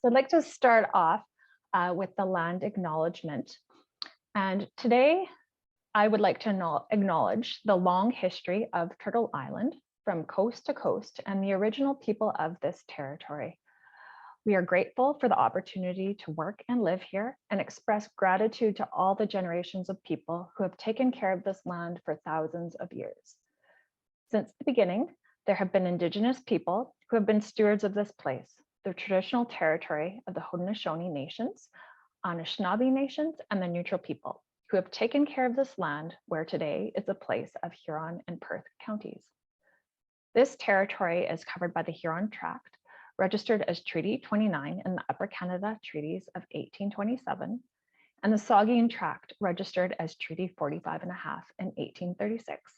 So I'd like to start off with the land acknowledgement. And today I would like to acknowledge the long history of Turtle Island from coast to coast and the original people of this territory. We are grateful for the opportunity to work and live here and express gratitude to all the generations of people who have taken care of this land for thousands of years. Since the beginning, there have been Indigenous people who have been stewards of this place, the traditional territory of the Haudenosaunee Nations, Anishinaabe Nations, and the Neutral people, who have taken care of this land where today is a place of Huron and Perth counties. This territory is covered by the Huron Tract, registered as Treaty 29 in the Upper Canada Treaties of 1827, and the Saugeen Tract, registered as Treaty 45.5 in 1836,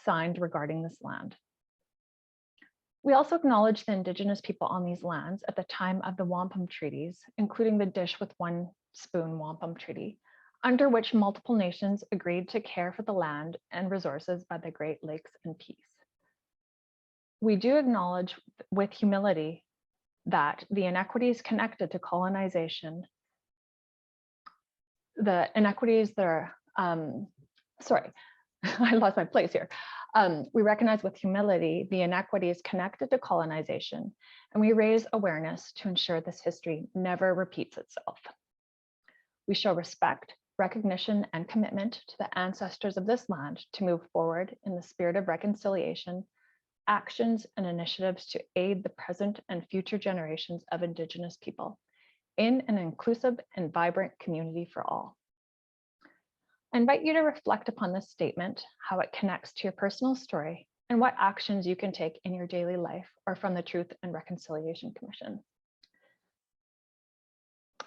signed regarding this land. We also acknowledge the Indigenous people on these lands at the time of the wampum treaties, including the Dish with One Spoon Wampum Treaty, under which multiple nations agreed to care for the land and resources by the Great Lakes in peace. We do acknowledge with humility that the inequities connected to colonization, the inequities that are, sorry, I lost my place here. We recognize with humility the inequities connected to colonization, and we raise awareness to ensure this history never repeats itself. We show respect, recognition, and commitment to the ancestors of this land to move forward in the spirit of reconciliation, actions and initiatives to aid the present and future generations of Indigenous people in an inclusive and vibrant community for all. I invite you to reflect upon this statement, how it connects to your personal story, and what actions you can take in your daily life or from the Truth and Reconciliation Commission.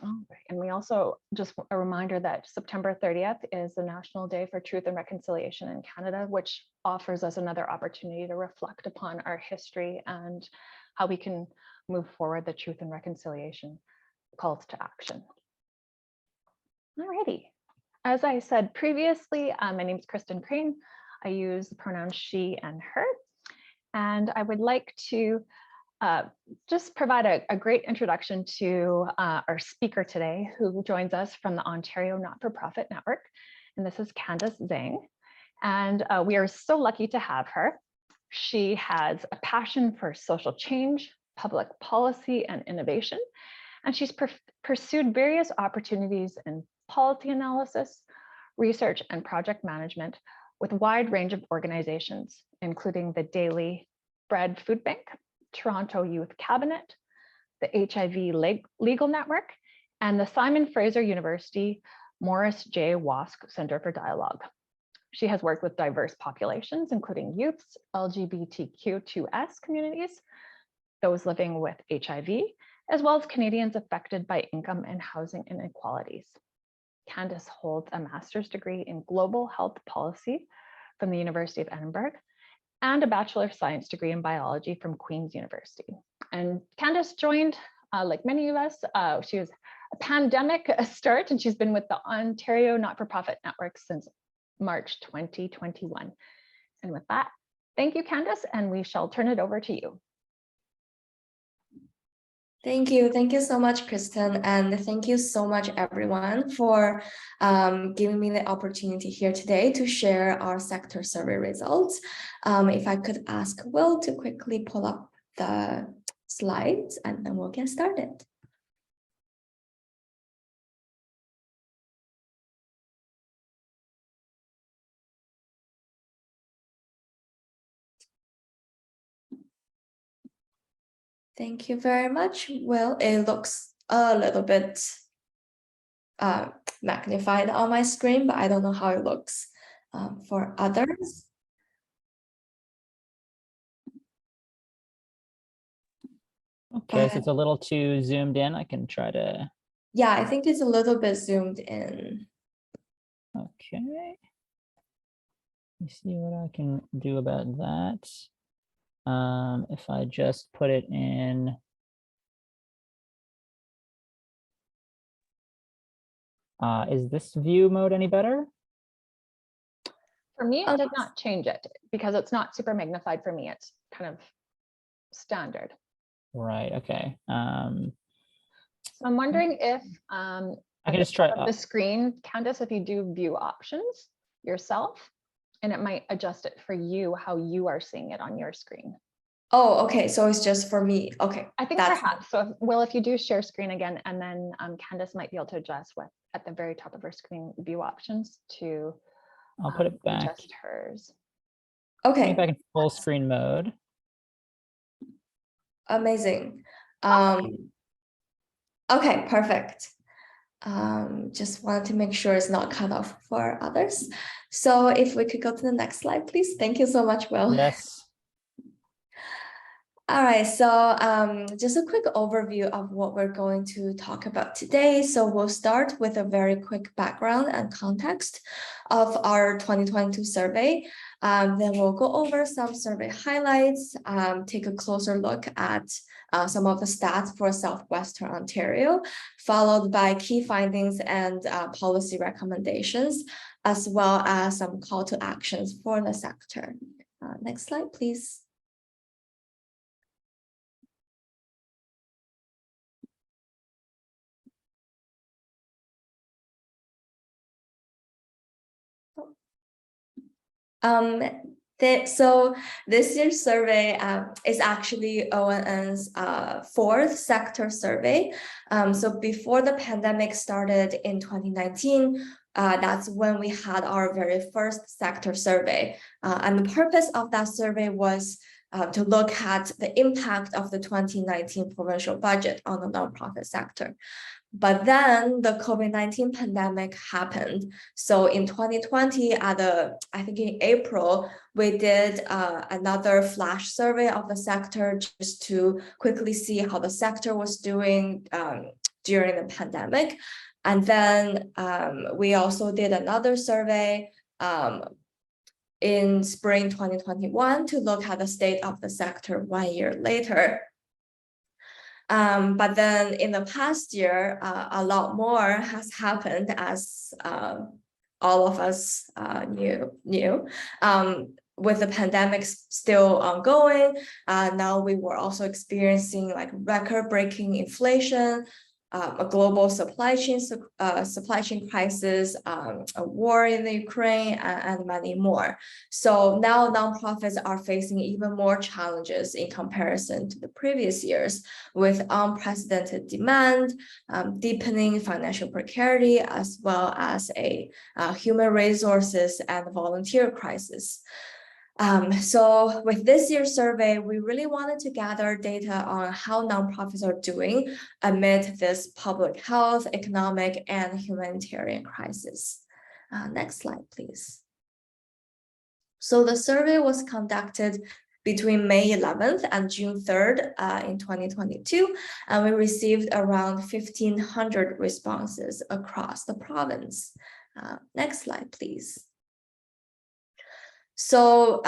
And we also, just a reminder that September 30th is the National Day for Truth and Reconciliation in Canada, which offers us another opportunity to reflect upon our history and how we can move forward the truth and reconciliation calls to action. Alrighty. As I said previously, my name is Kristen Crane. I use the pronouns she and her, and I would like to just provide a great introduction to our speaker today, who joins us from the Ontario Not-for-Profit Network, and this is Candace Zhang. And we are so lucky to have her. She has a passion for social change, public policy, and innovation, and she's pursued various opportunities in policy analysis, research, and project management with a wide range of organizations, including the Daily Bread Food Bank, Toronto Youth Cabinet, the HIV Legal Network, and the Simon Fraser University Morris J. Wask Center for Dialogue. She has worked with diverse populations, including youths, LGBTQ2S communities, those living with HIV, as well as Canadians affected by income and housing inequalities. Candace holds a master's degree in global health policy from the University of Edinburgh and a Bachelor of Science degree in biology from Queen's University. And Candace joined, like many of us, she was a pandemic start, and she's been with the Ontario Not-for-Profit Network since March 2021. And with that, thank you, Candace, and we shall turn it over to you. Thank you so much, Kristen, and thank you so much, everyone, for giving me the opportunity here today to share our sector survey results. If I could ask Will to quickly pull up the slides, and then we'll get started. Thank you very much. Well, it looks a little bit magnified on my screen, but I don't know how it looks for others. Okay, so it's a little too zoomed in. I can try to. Yeah, I think it's a little bit zoomed in. Okay. Let me see what I can do about that. If I just put it in. Is this view mode any better? For me, it did not change it because it's not super magnified for me. It's kind of standard. Right, okay. I'm wondering if I can just try. the screen, Candace, if you do view options yourself, and it might adjust it for you how you are seeing it on your screen. Oh, okay. So it's just for me. Okay. I think perhaps. So, Will, if you do share screen again, and then Candace might be able to adjust with at the very top of her screen view options to I'll put it back. adjust hers. Okay. Back in full screen mode. Amazing. Okay, perfect. Just wanted to make sure it's not cut off for others. So if we could go to the next slide, please. Thank you so much, Will. Yes. All right, so just a quick overview of what we're going to talk about today. So we'll start with a very quick background and context of our 2022 survey. Then we'll go over some survey highlights, take a closer look at some of the stats for Southwestern Ontario, followed by key findings and policy recommendations, as well as some call to actions for the sector. Next slide, please. So this year's survey is actually ONN's fourth sector survey. So before the pandemic started in 2019, that's when we had our very first sector survey. And the purpose of that survey was to look at the impact of the 2019 provincial budget on the nonprofit sector. But then the COVID-19 pandemic happened. So in 2020, I think in April, we did another flash survey of the sector just to quickly see how the sector was doing during the pandemic. And then we also did another survey in spring 2021 to look at the state of the sector 1 year later. But then in the past year, a lot more has happened, as all of us knew. With the pandemic still ongoing, now we were also experiencing like record-breaking inflation, a global supply chain crisis, a war in the Ukraine, and many more. So now nonprofits are facing even more challenges in comparison to the previous years, with unprecedented demand, deepening financial precarity, as well as a human resources and volunteer crisis. So with this year's survey, we really wanted to gather data on how nonprofits are doing amid this public health, economic, and humanitarian crisis. Next slide, please. So the survey was conducted between May 11th and June 3rd in 2022, and we received around 1,500 responses across the province. Next slide, please. So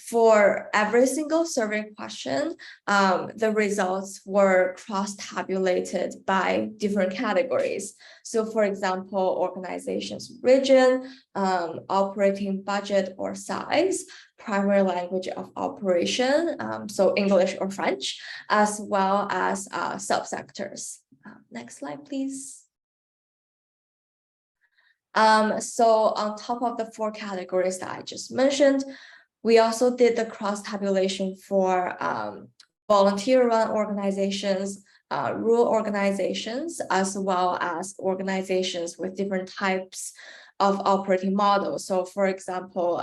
for every single survey question, the results were cross-tabulated by different categories. So for example, organization's region, operating budget or size, primary language of operation, so English or French, as well as subsectors. Next slide, please. So on top of the 4 categories that I just mentioned, we also did the cross-tabulation for volunteer-run organizations, rural organizations, as well as organizations with different types of operating models. So for example,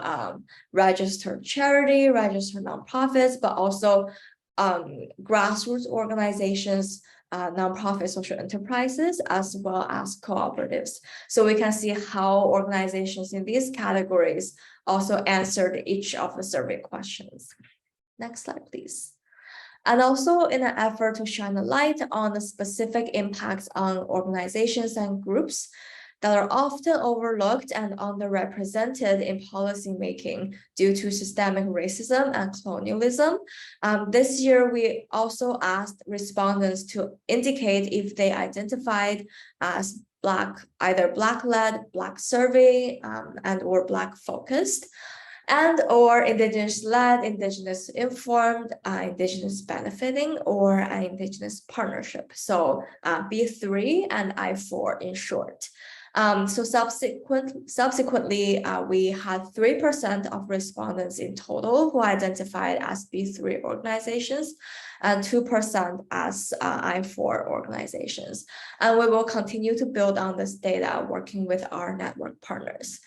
registered charity, registered nonprofits, but also grassroots organizations, nonprofit social enterprises, as well as cooperatives. So we can see how organizations in these categories also answered each of the survey questions. Next slide, please. And also in an effort to shine a light on the specific impacts on organizations and groups that are often overlooked and underrepresented in policymaking due to systemic racism and colonialism. This year, we also asked respondents to indicate if they identified as either Black-led, Black survey, and or Black focused. and or Indigenous-led, Indigenous-informed, Indigenous benefiting, or an Indigenous partnership. So B3 and I4 in short. So subsequently, we had 3% of respondents in total who identified as B3 organizations and 2% as I4 organizations. And we will continue to build on this data working with our network partners.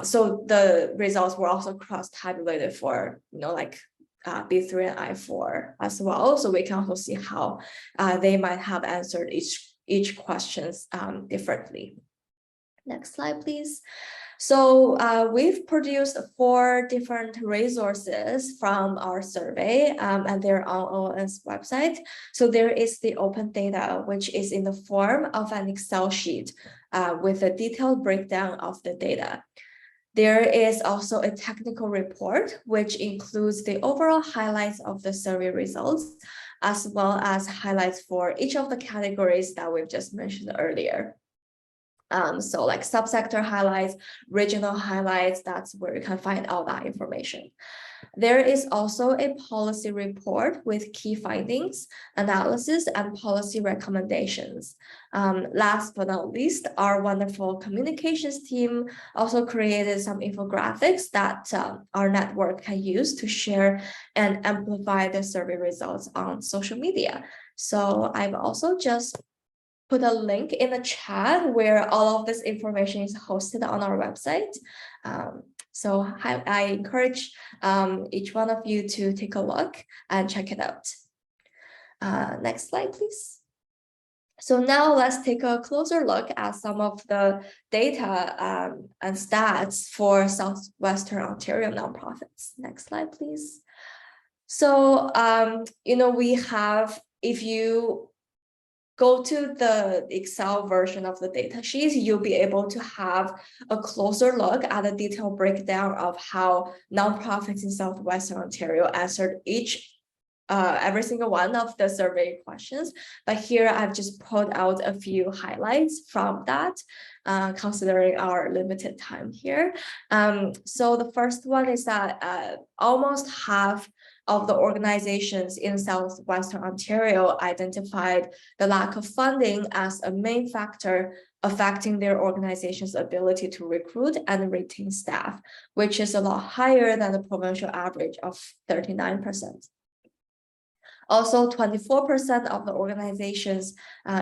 So the results were also cross-tabulated for, like B3 and I4 as well. So we can also see how they might have answered each questions differently. Next slide, please. So we've produced 4 different resources from our survey, and they're on ON's website. So there is the open data, which is in the form of an Excel sheet with a detailed breakdown of the data. There is also a technical report, which includes the overall highlights of the survey results, as well as highlights for each of the categories that we've just mentioned earlier. So like subsector highlights, regional highlights, that's where you can find all that information. There is also a policy report with key findings, analysis, and policy recommendations. Last but not least, our wonderful communications team also created some infographics that our network can use to share and amplify the survey results on social media. So I've also just put a link in the chat where all of this information is hosted on our website. So I encourage each one of you to take a look and check it out. Next slide, please. So now let's take a closer look at some of the data and stats for Southwestern Ontario nonprofits. Next slide, please. So, we have, if you go to the Excel version of the data sheets, you'll be able to have a closer look at a detailed breakdown of how nonprofits in Southwestern Ontario answered every single one of the survey questions. But here I've just pulled out a few highlights from that, considering our limited time here. So the first one is that almost half of the organizations in Southwestern Ontario identified the lack of funding as a main factor affecting their organization's ability to recruit and retain staff, which is a lot higher than the provincial average of 39%. Also, 24% of the organizations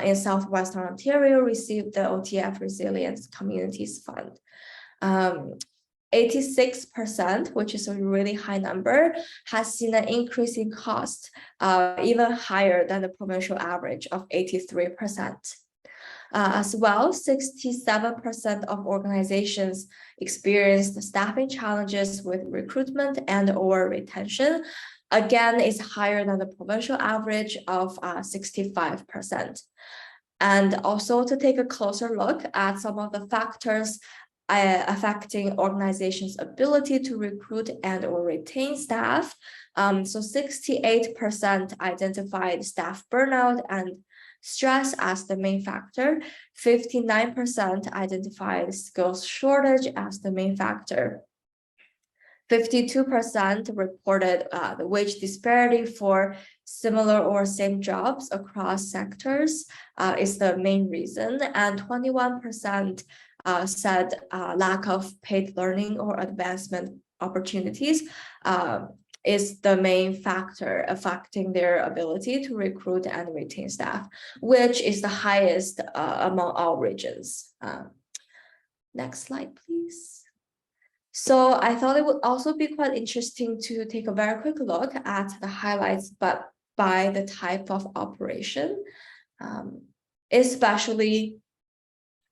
in Southwestern Ontario received the OTF Resilience Communities Fund. 86%, which is a really high number, has seen an increase in cost, even higher than the provincial average of 83%. As well, 67% of organizations experienced staffing challenges with recruitment and or retention. Again, is higher than the provincial average of 65%. And also to take a closer look at some of the factors affecting organizations' ability to recruit and or retain staff. So 68% identified staff burnout and stress as the main factor. 59% identified skills shortage as the main factor. 52% reported the wage disparity for similar or same jobs across sectors is the main reason, and 21% said lack of paid learning or advancement opportunities is the main factor affecting their ability to recruit and retain staff, which is the highest among all regions. Next slide, please. So I thought it would also be quite interesting to take a very quick look at the highlights, but by the type of operation, especially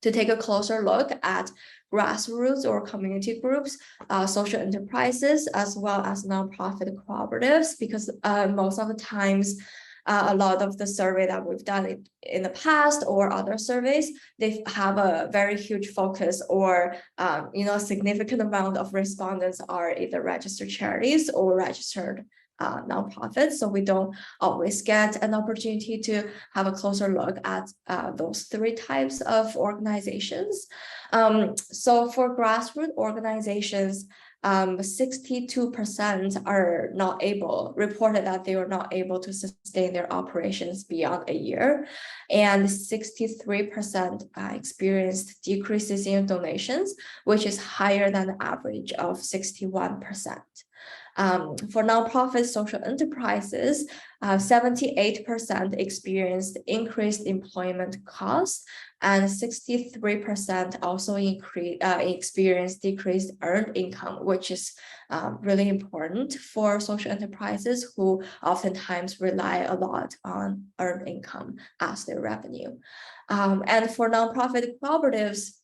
to take a closer look at grassroots or community groups, social enterprises, as well as nonprofit cooperatives, because most of the times, a lot of the survey that we've done in the past or other surveys, they have a very huge focus or, a significant amount of respondents are either registered charities or registered nonprofits. So we don't always get an opportunity to have a closer look at those 3 types of organizations. So for grassroots organizations, 62% are not able, reported that they were not able to sustain their operations beyond a year, and 63% experienced decreases in donations, which is higher than the average of 61%. For nonprofit social enterprises, 78% experienced increased employment costs, and 63% also experienced decreased earned income, which is really important for social enterprises who oftentimes rely a lot on earned income as their revenue. And for nonprofit cooperatives,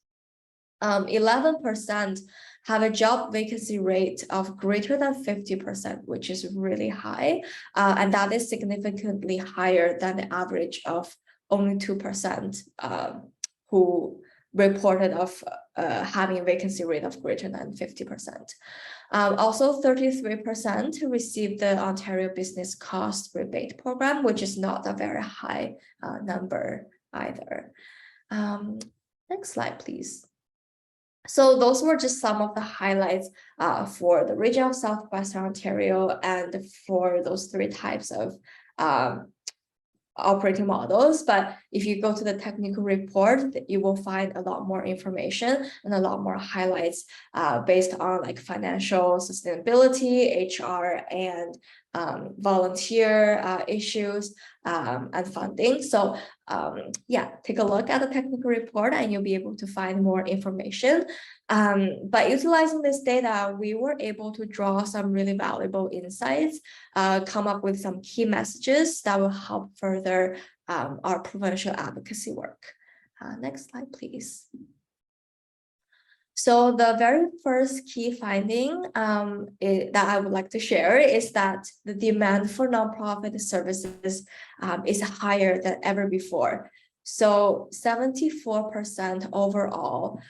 11% have a job vacancy rate of greater than 50%, which is really high. And that is significantly higher than the average of only 2% who reported of having a vacancy rate of greater than 50%. Also, 33% received the Ontario Business Cost Rebate Program, which is not a very high number either. Next slide, please. So those were just some of the highlights for the region of Southwestern Ontario and for those 3 types of operating models. But if you go to the technical report, you will find a lot more information and a lot more highlights based on like financial sustainability, HR, and volunteer issues and funding. So yeah, take a look at the technical report and you'll be able to find more information. But utilizing this data, we were able to draw some really valuable insights, come up with some key messages that will help further our provincial advocacy work. Next slide, please. So the very first key finding that I would like to share is that the demand for nonprofit services is higher than ever before. So 74% overall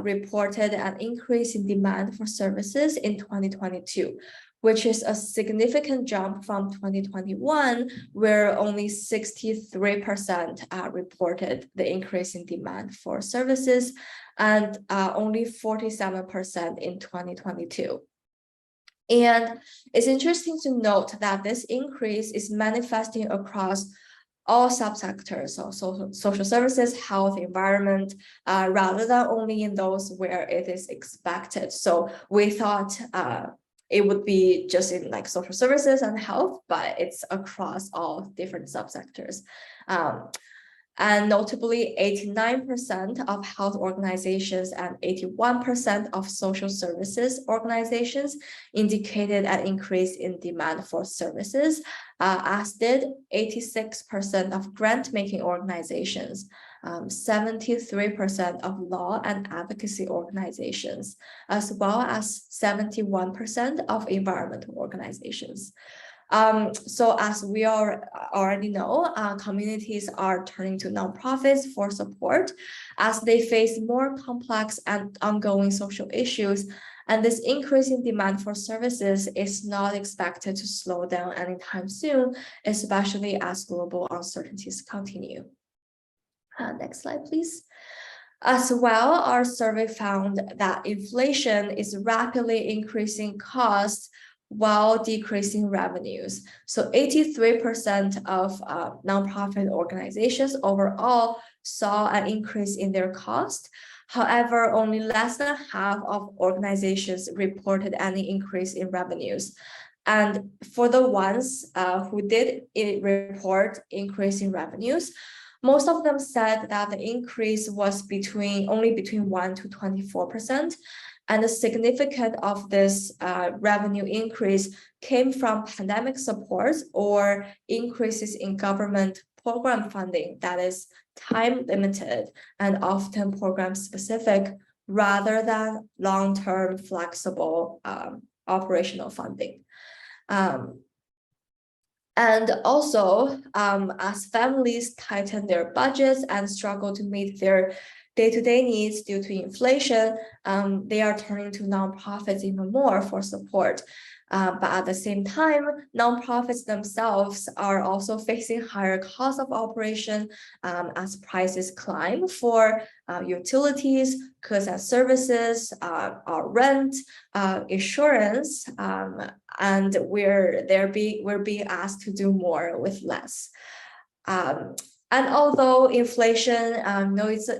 reported an increase in demand for services in 2022, which is a significant jump from 2021, where only 63% reported the increase in demand for services, and only 47% in 2022. And it's interesting to note that this increase is manifesting across all subsectors, so social services, health, environment, rather than only in those where it is expected. So we thought it would be just in like social services and health, but it's across all different subsectors. And notably, 89% of health organizations and 81% of social services organizations indicated an increase in demand for services, as did 86% of grant-making organizations, 73% of law and advocacy organizations, as well as 71% of environmental organizations. So as we already know, communities are turning to nonprofits for support as they face more complex and ongoing social issues. And this increase in demand for services is not expected to slow down anytime soon, especially as global uncertainties continue. Next slide, please. As well, our survey found that inflation is rapidly increasing costs while decreasing revenues. So 83% of nonprofit organizations overall saw an increase in their cost. However, only less than half of organizations reported any increase in revenues. And for the ones who did report increase in revenues, most of them said that the increase was only between 1 to 24%. And the significance of this revenue increase came from pandemic support or increases in government program funding that is time limited and often program specific rather than long-term flexible operational funding. And also, as families tighten their budgets and struggle to meet their day-to-day needs due to inflation, they are turning to nonprofits even more for support. But at the same time, nonprofits themselves are also facing higher costs of operation as prices climb for utilities, goods and services, our rent, insurance, and we're being asked to do more with less. And although inflation,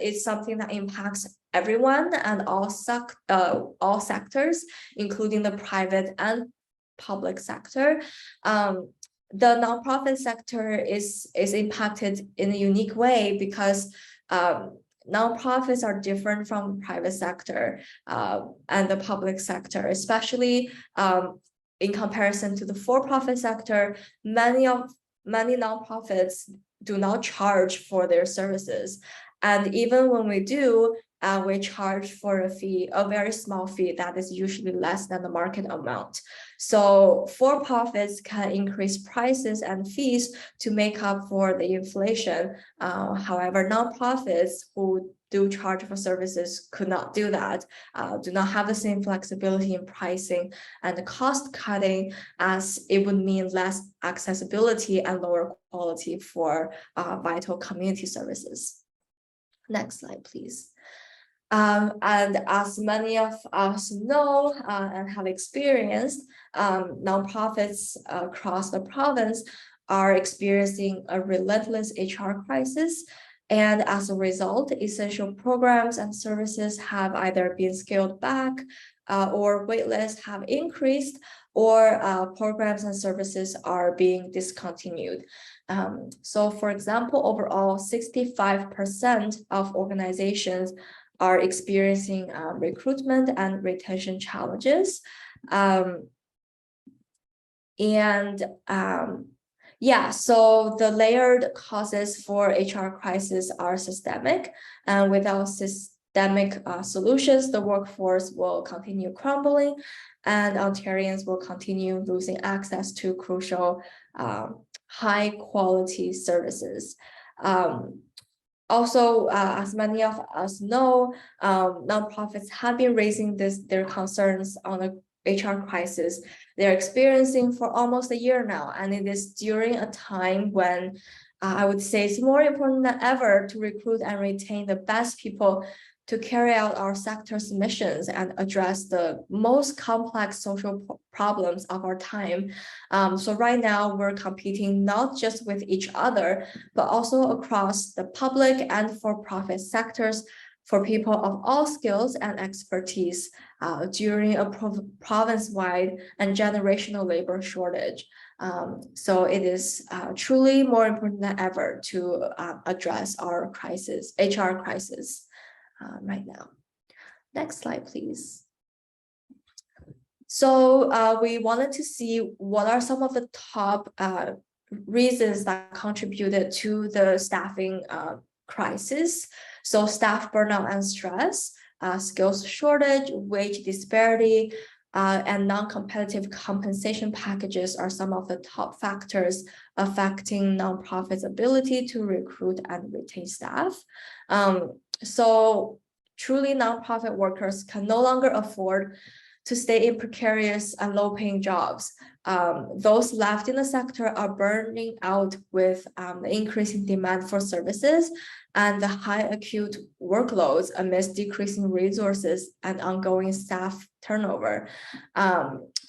it's something that impacts everyone and all sectors, including the private and public sector, the nonprofit sector is impacted in a unique way because nonprofits are different from the private sector and the public sector, especially in comparison to the for-profit sector. Many nonprofits do not charge for their services, and even when we do, we charge for a very small fee that is usually less than the market amount. So for-profits can increase prices and fees to make up for the inflation. However, nonprofits who do charge for services could not do that, do not have the same flexibility in pricing and cost cutting, as it would mean less accessibility and lower quality for vital community services. Next slide, please. And as many of us know and have experienced, nonprofits across the province are experiencing a relentless HR crisis. And as a result, essential programs and services have either been scaled back or waitlists have increased, or programs and services are being discontinued. So for example, overall, 65% of organizations are experiencing recruitment and retention challenges. Yeah, so the layered causes for HR crisis are systemic, and without systemic solutions, the workforce will continue crumbling, and Ontarians will continue losing access to crucial high quality services. Also, as many of us know, nonprofits have been raising their concerns on the HR crisis they're experiencing for almost a year now, and it is during a time when I would say it's more important than ever to recruit and retain the best people to carry out our sector's missions and address the most complex social problems of our time. So right now we're competing not just with each other, but also across the public and for-profit sectors for people of all skills and expertise during a province-wide and generational labor shortage. So it is truly more important than ever to address our crisis, HR crisis. Right now. Next slide, please. So we wanted to see what are some of the top reasons that contributed to the staffing crisis. So staff burnout and stress, skills shortage, wage disparity, and non-competitive compensation packages are some of the top factors affecting nonprofits' ability to recruit and retain staff. So truly nonprofit workers can no longer afford to stay in precarious and low-paying jobs. Those left in the sector are burning out with the increasing demand for services and the high acute workloads amidst decreasing resources and ongoing staff turnover.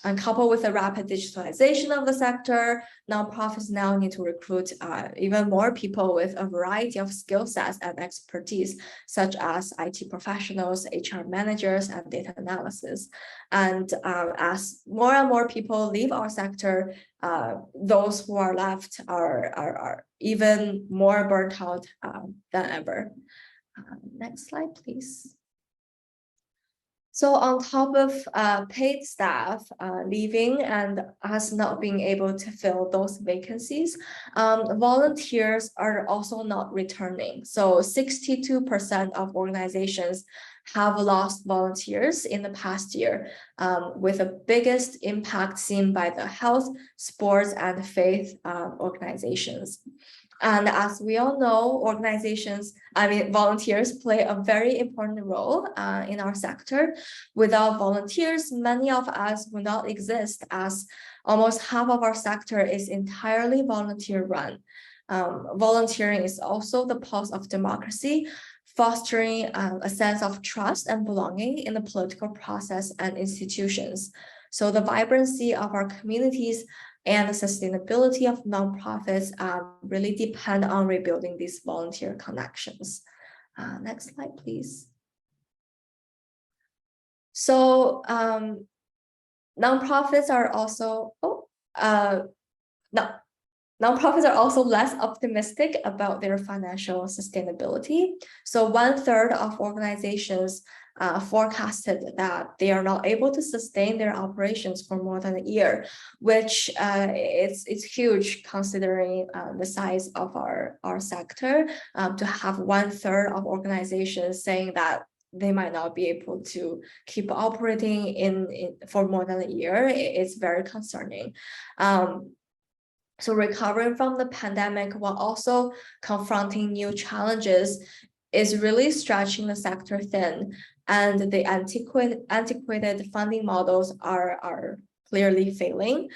And coupled with the rapid digitalization of the sector, nonprofits now need to recruit even more people with a variety of skill sets and expertise, such as IT professionals, HR managers, and data analysis. And as more and more people leave our sector, those who are left are even more burnt out than ever. Next slide, please. So on top of paid staff leaving and us not being able to fill those vacancies, volunteers are also not returning. So 62% of organizations have lost volunteers in the past year, with the biggest impact seen by the health, sports, and faith organizations. And as we all know, volunteers play a very important role in our sector. Without volunteers, many of us would not exist, as almost half of our sector is entirely volunteer run. Volunteering is also the pulse of democracy, fostering a sense of trust and belonging in the political process and institutions. So the vibrancy of our communities and the sustainability of nonprofits really depend on rebuilding these volunteer connections. Next slide, please. So nonprofits are also, nonprofits are also less optimistic about their financial sustainability. So 1/3 of organizations forecasted that they are not able to sustain their operations for more than a year, which it's huge considering the size of our sector. To have 1/3 of organizations saying that they might not be able to keep operating for more than a year, it's very concerning. So recovering from the pandemic while also confronting new challenges is really stretching the sector thin, and the antiquated funding models are clearly failing.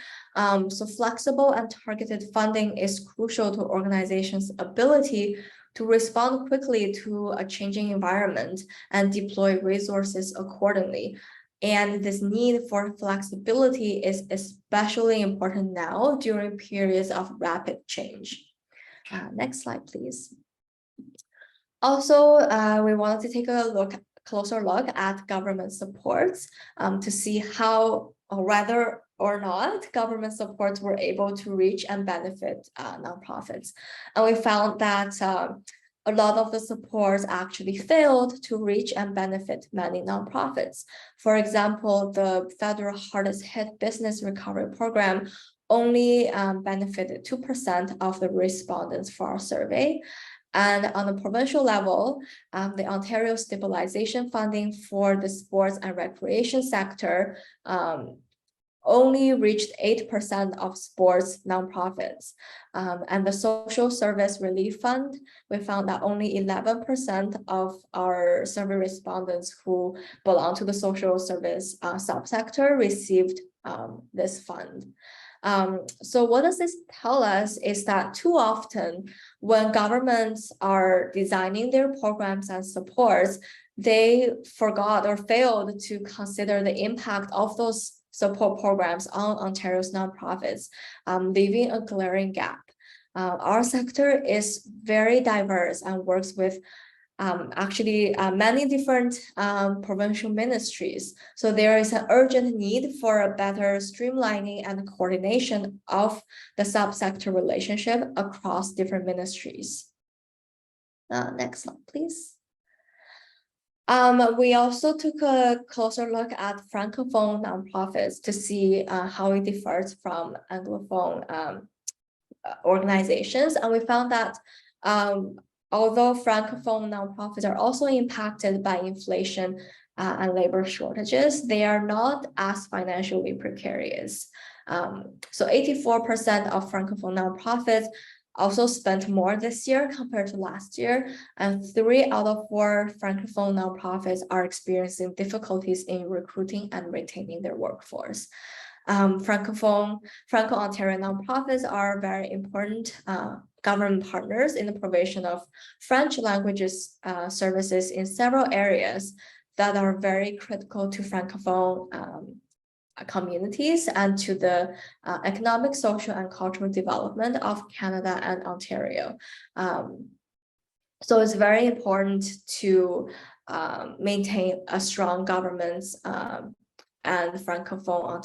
So flexible and targeted funding is crucial to organizations' ability to respond quickly to a changing environment and deploy resources accordingly. And this need for flexibility is especially important now during periods of rapid change. Next slide, please. Also, we wanted to take a closer look at government supports to see how, or whether or not government supports were able to reach and benefit nonprofits. And we found that a lot of the supports actually failed to reach and benefit many nonprofits. For example, the federal hardest hit business recovery program only benefited 2% of the respondents for our survey. And on the provincial level, the Ontario Stabilization Funding for the sports and recreation sector only reached 8% of sports nonprofits. And the Social Service Relief Fund, we found that only 11% of our survey respondents who belong to the social service subsector received this fund. So what does this tell us is that too often when governments are designing their programs and supports, they forgot or failed to consider the impact of those support programs on Ontario's nonprofits, leaving a glaring gap. Our sector is very diverse and works with many different provincial ministries. So there is an urgent need for a better streamlining and coordination of the subsector relationship across different ministries. Next slide, please. We also took a closer look at Francophone nonprofits to see how it differs from Anglophone organizations. And we found that although Francophone nonprofits are also impacted by inflation and labor shortages, they are not as financially precarious. So 84% of Francophone nonprofits also spent more this year compared to last year, and 3 out of 4 Francophone nonprofits are experiencing difficulties in recruiting and retaining their workforce. Franco-Ontarian nonprofits are very important government partners in the provision of French languages services in several areas that are very critical to Francophone communities and to the economic, social, and cultural development of Canada and Ontario. So it's very important to maintain a strong governance and Francophone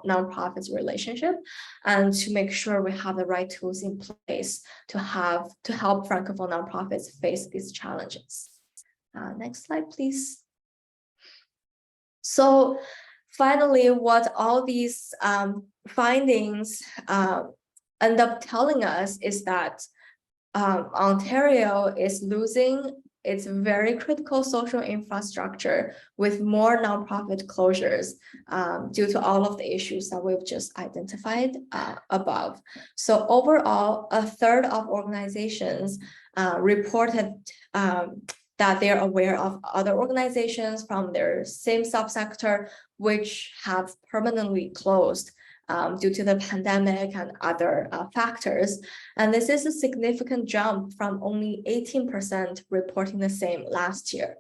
nonprofits relationship, and to make sure we have the right tools in place to help Francophone nonprofits face these challenges. Next slide, please. So finally, what all these findings end up telling us is that Ontario is losing its very critical social infrastructure with more nonprofit closures due to all of the issues that we've just identified above. So overall, a third of organizations reported that they're aware of other organizations from their same subsector which have permanently closed due to the pandemic and other factors. And this is a significant jump from only 18% reporting the same last year.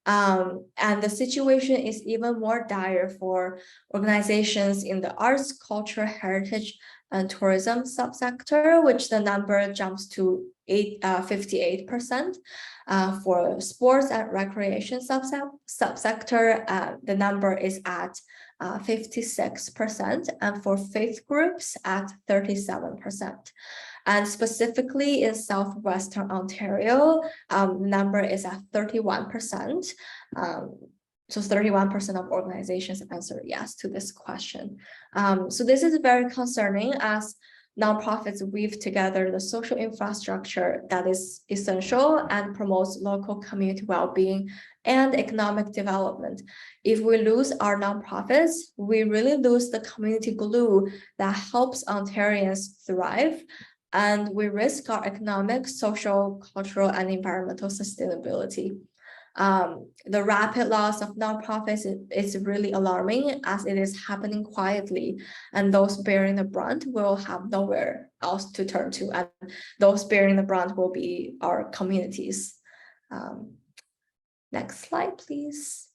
And the situation is even more dire for organizations in the arts, culture, heritage, and tourism subsector, which the number jumps to 58%. For sports and recreation subsector, the number is at 56%, and for faith groups at 37%. And specifically in Southwestern Ontario, number is at 31%. So 31% of organizations answered yes to this question. So this is very concerning as nonprofits weave together the social infrastructure that is essential and promotes local community well-being and economic development. If we lose our nonprofits, we really lose the community glue that helps Ontarians thrive, and we risk our economic, social, cultural, and environmental sustainability. The rapid loss of nonprofits is really alarming as it is happening quietly, and those bearing the brunt will have nowhere else to turn to, and those bearing the brunt will be our communities. Next slide, please.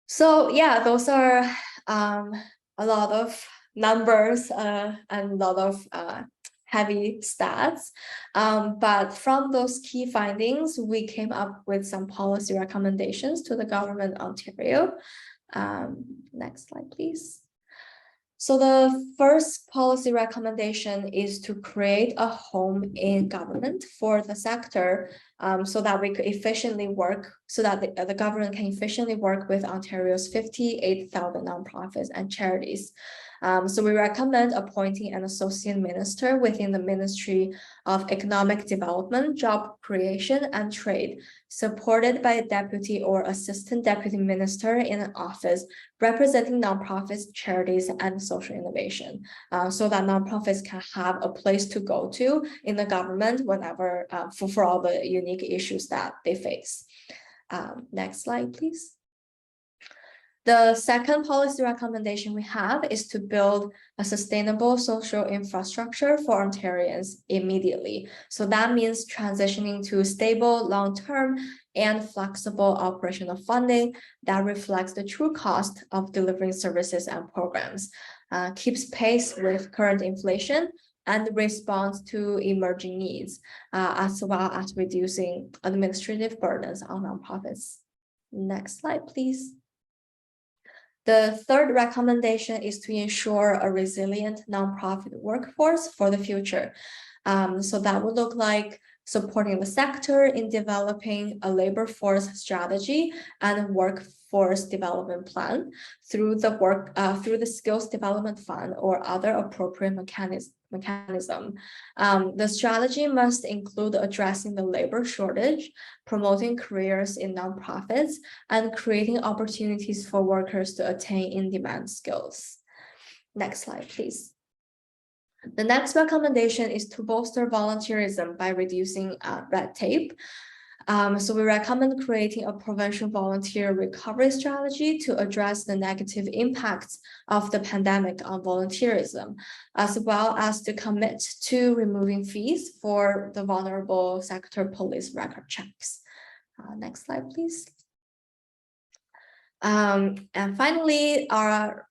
So yeah, those are a lot of numbers and a lot of heavy stats. But from those key findings, we came up with some policy recommendations to the government of Ontario. Next slide, please. So the first policy recommendation is to create a home in government for the sector so that we could efficiently work, so that the government can efficiently work with Ontario's 58,000 nonprofits and charities. So we recommend appointing an associate minister within the Ministry of Economic Development, Job Creation, and Trade, supported by a deputy or assistant deputy minister in an office representing nonprofits, charities, and social innovation, so that nonprofits can have a place to go to in the government whenever for all the unique issues that they face. Next slide, please. The second policy recommendation we have is to build a sustainable social infrastructure for Ontarians immediately. So that means transitioning to stable, long-term, and flexible operational funding that reflects the true cost of delivering services and programs, keeps pace with current inflation, and responds to emerging needs, as well as reducing administrative burdens on nonprofits. Next slide, please. The third recommendation is to ensure a resilient nonprofit workforce for the future. So that would look like supporting the sector in developing a labor force strategy and workforce development plan through the skills development fund or other appropriate mechanism. The strategy must include addressing the labor shortage, promoting careers in nonprofits, and creating opportunities for workers to attain in-demand skills. Next slide, please. The next recommendation is to bolster volunteerism by reducing red tape. So we recommend creating a provincial volunteer recovery strategy to address the negative impacts of the pandemic on volunteerism, as well as to commit to removing fees for the vulnerable sector police record checks. Next slide, please. And finally, our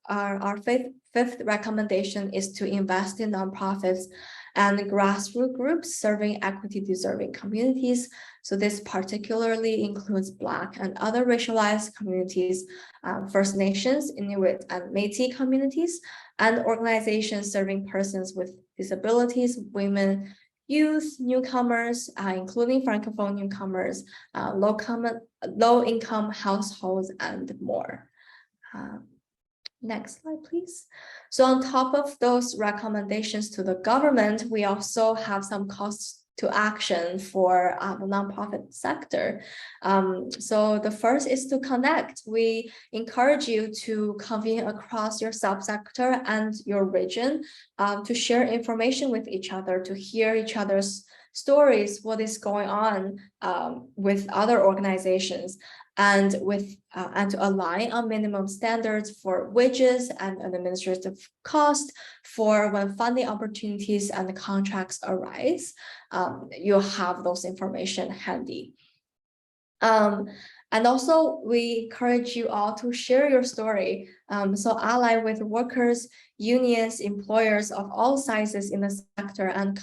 fifth recommendation is to invest in nonprofits and grassroots groups serving equity-deserving communities. So this particularly includes Black and other racialized communities, First Nations, Inuit, and Métis communities, and organizations serving persons with disabilities, women, youth, newcomers, including Francophone newcomers, low-income households, and more. Next slide, please. So on top of those recommendations to the government, we also have some to action for the nonprofit sector. So the first is to connect. We encourage you to convene across your subsector and your region to share information with each other, to hear each other's stories, what is going on with other organizations, and to align on minimum standards for wages and an administrative cost for when funding opportunities and contracts arise. You'll have those information handy. And also, we encourage you all to share your story. So ally with workers, unions, employers of all sizes in the sector and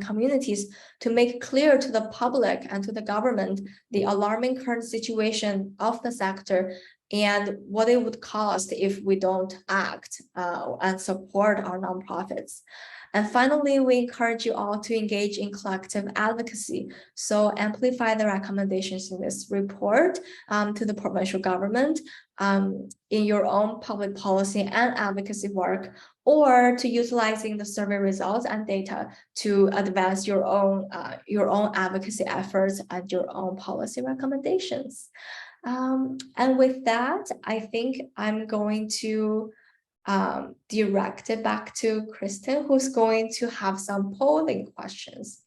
communities to make clear to the public and to the government the alarming current situation of the sector and what it would cost if we don't act and support our nonprofits. And finally, we encourage you all to engage in collective advocacy. So amplify the recommendations in this report to the provincial government in your own public policy and advocacy work, or to utilizing the survey results and data to advance your own advocacy efforts and your own policy recommendations. And with that, I think I'm going to direct it back to Kristen, who's going to have some polling questions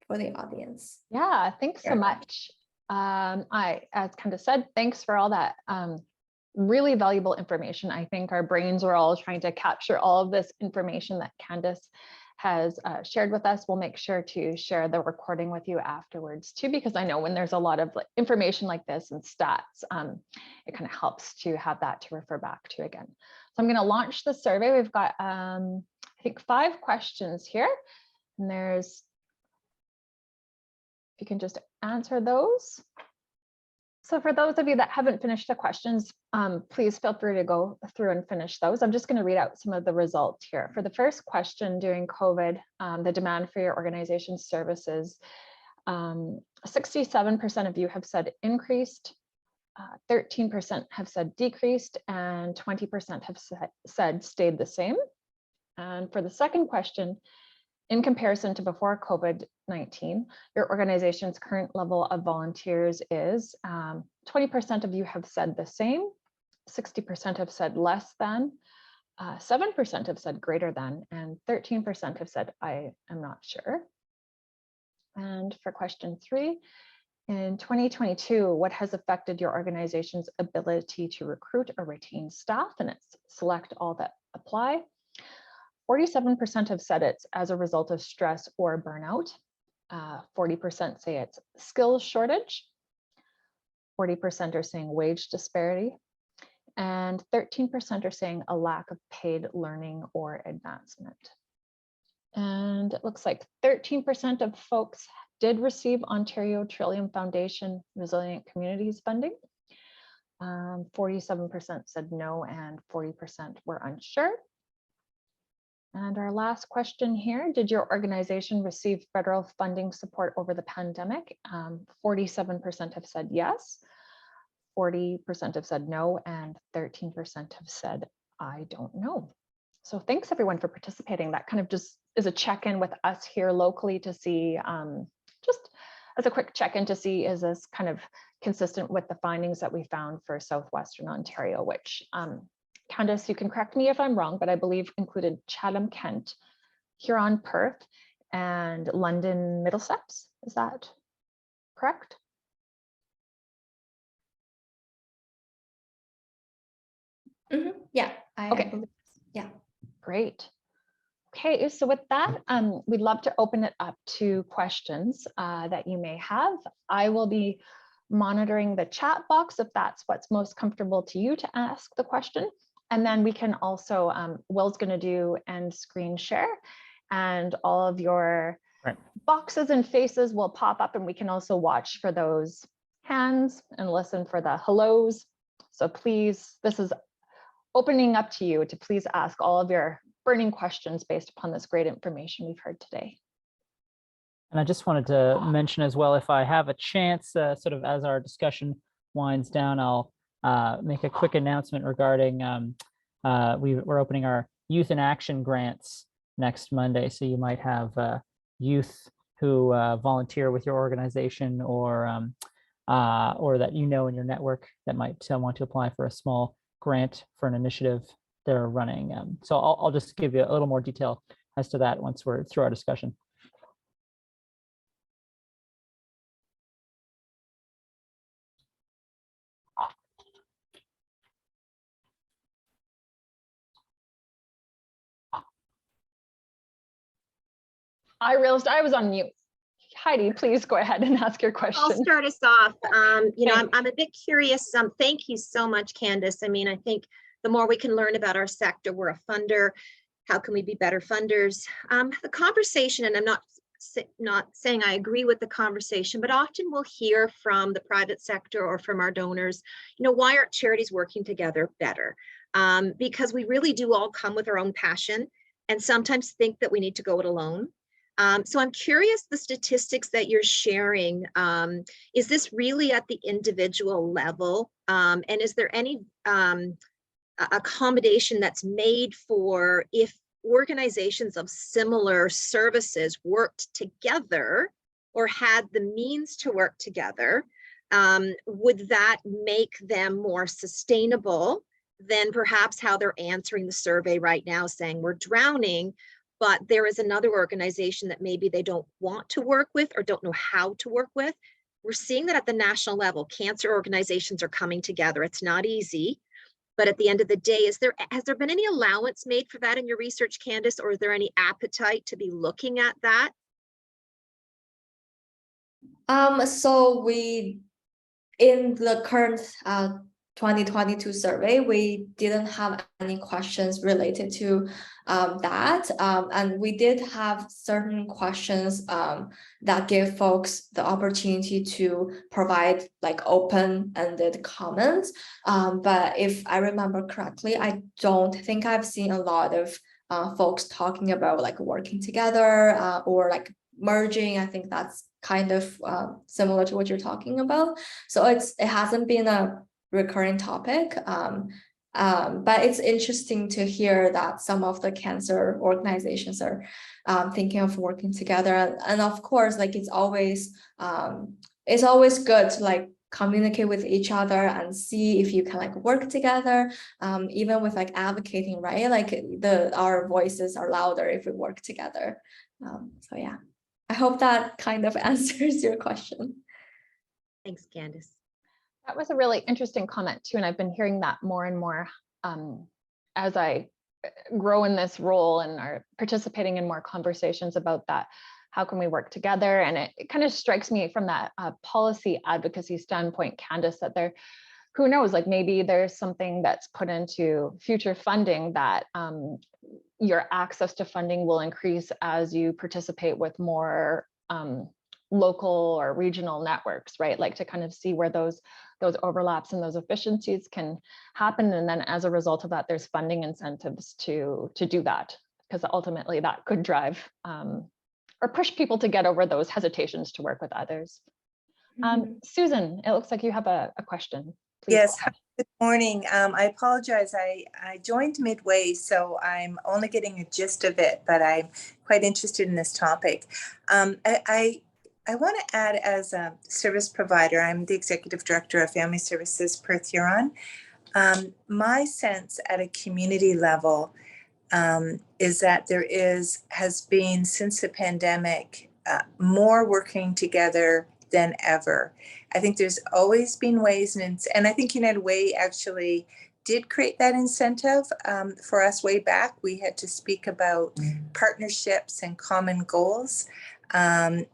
for the audience. Yeah, thanks so much. As Candace said, thanks for all that really valuable information. I think our brains are all trying to capture all of this information that Candace has shared with us. We'll make sure to share the recording with you afterwards too, because I know when there's a lot of information like this and stats, it kind of helps to have that to refer back to again. So I'm going to launch the survey. We've got, I think, 5 questions here, and there's, if you can just answer those. So for those of you that haven't finished the questions, please feel free to go through and finish those. I'm just going to read out some of the results here. For the first question, during COVID, the demand for your organization's services, 67% of you have said increased, 13% have said decreased, and 20% have said stayed the same. And for the second question, in comparison to before COVID-19, your organization's current level of volunteers is 20% of you have said the same, 60% have said less than, 7% have said greater than, and 13% have said I am not sure. And for question 3, in 2022, what has affected your organization's ability to recruit or retain staff? And it's select all that apply. 47% have said it's as a result of stress or burnout. 40% say it's skills shortage. 40% are saying wage disparity. And 13% are saying a lack of paid learning or advancement. And it looks like 13% of folks did receive Ontario Trillium Foundation Resilient Communities funding. 47% said no, and 40% were unsure. And our last question here, did your organization receive federal funding support over the pandemic? 47% have said yes, 40% have said no, and 13% have said, I don't know. So thanks everyone for participating. That kind of just is a check-in with us here locally to see, just as a quick check-in to see, is this kind of consistent with the findings that we found for Southwestern Ontario, which Candace, you can correct me if I'm wrong, but I believe included Chatham, Kent, Huron, Perth, and London, Middlesex. Is that correct? Mm-hmm. Yeah. Okay. Yeah. Great. Okay, so with that, we'd love to open it up to questions that you may have. I will be monitoring the chat box if that's what's most comfortable to you to ask the question. And then we can also, Will's going to do end screen share, and all of your boxes and faces will pop up, and we can also watch for those hands and listen for the hellos. So please, this is opening up to you to please ask all of your burning questions based upon this great information we've heard today. And I just wanted to mention as well, if I have a chance, sort of as our discussion winds down, I'll make a quick announcement regarding we're opening our Youth in Action grants next Monday. So you might have youth who volunteer with your organization, or that you know in your network that might want to apply for a small grant for an initiative they're running. So I'll just give you a little more detail as to that once we're through our discussion. I realized I was on mute. Heidi, please go ahead and ask your question. I'll start us off. You know, I'm a bit curious. Thank you so much, Candace. I mean, I think the more we can learn about our sector, we're a funder. How can we be better funders? The conversation, and I'm not saying I agree with the conversation, but often we'll hear from the private sector or from our donors, you know, why aren't charities working together better? Because we really do all come with our own passion and sometimes think that we need to go it alone. So I'm curious, the statistics that you're sharing, is this really at the individual level? And is there any accommodation that's made for if organizations of similar services worked together or had the means to work together, would that make them more sustainable than perhaps how they're answering the survey right now, saying we're drowning, but there is another organization that maybe they don't want to work with or don't know how to work with? We're seeing that at the national level. Cancer organizations are coming together. It's not easy, but at the end of the day, has there been any allowance made for that in your research, Candace, or is there any appetite to be looking at that? So in the current 2022 survey, we didn't have any questions related to that. And we did have certain questions that give folks the opportunity to provide like open-ended comments. But if I remember correctly, I don't think I've seen a lot of folks talking about like working together or like merging. I think that's kind of similar to what you're talking about. So it hasn't been a recurring topic, but it's interesting to hear that some of the cancer organizations are thinking of working together. And of course, like it's always good to like communicate with each other and see if you can like work together, even with like advocating, right? Like our voices are louder if we work together. So yeah, I hope that kind of answers your question. Thanks, Candace. That was a really interesting comment too, and I've been hearing that more and more as I grow in this role and are participating in more conversations about that. How can we work together? And it kind of strikes me from that policy advocacy standpoint, Candace, that who knows, like maybe there's something that's put into future funding that your access to funding will increase as you participate with more local or regional networks, right? Like to kind of see where those overlaps and those efficiencies can happen. And then as a result of that, there's funding incentives to do that, because ultimately that could drive or push people to get over those hesitations to work with others. Susan, it looks like you have a question. Please. Yes, good morning. I apologize. I joined midway, so I'm only getting a gist of it, but I'm quite interested in this topic. I want to add, as a service provider, I'm the Executive Director of Family Services Perth-Huron. My sense at a community level is that there has been, since the pandemic, more working together than ever. I think there's always been ways, and I think United Way actually did create that incentive for us way back. We had to speak about partnerships and common goals.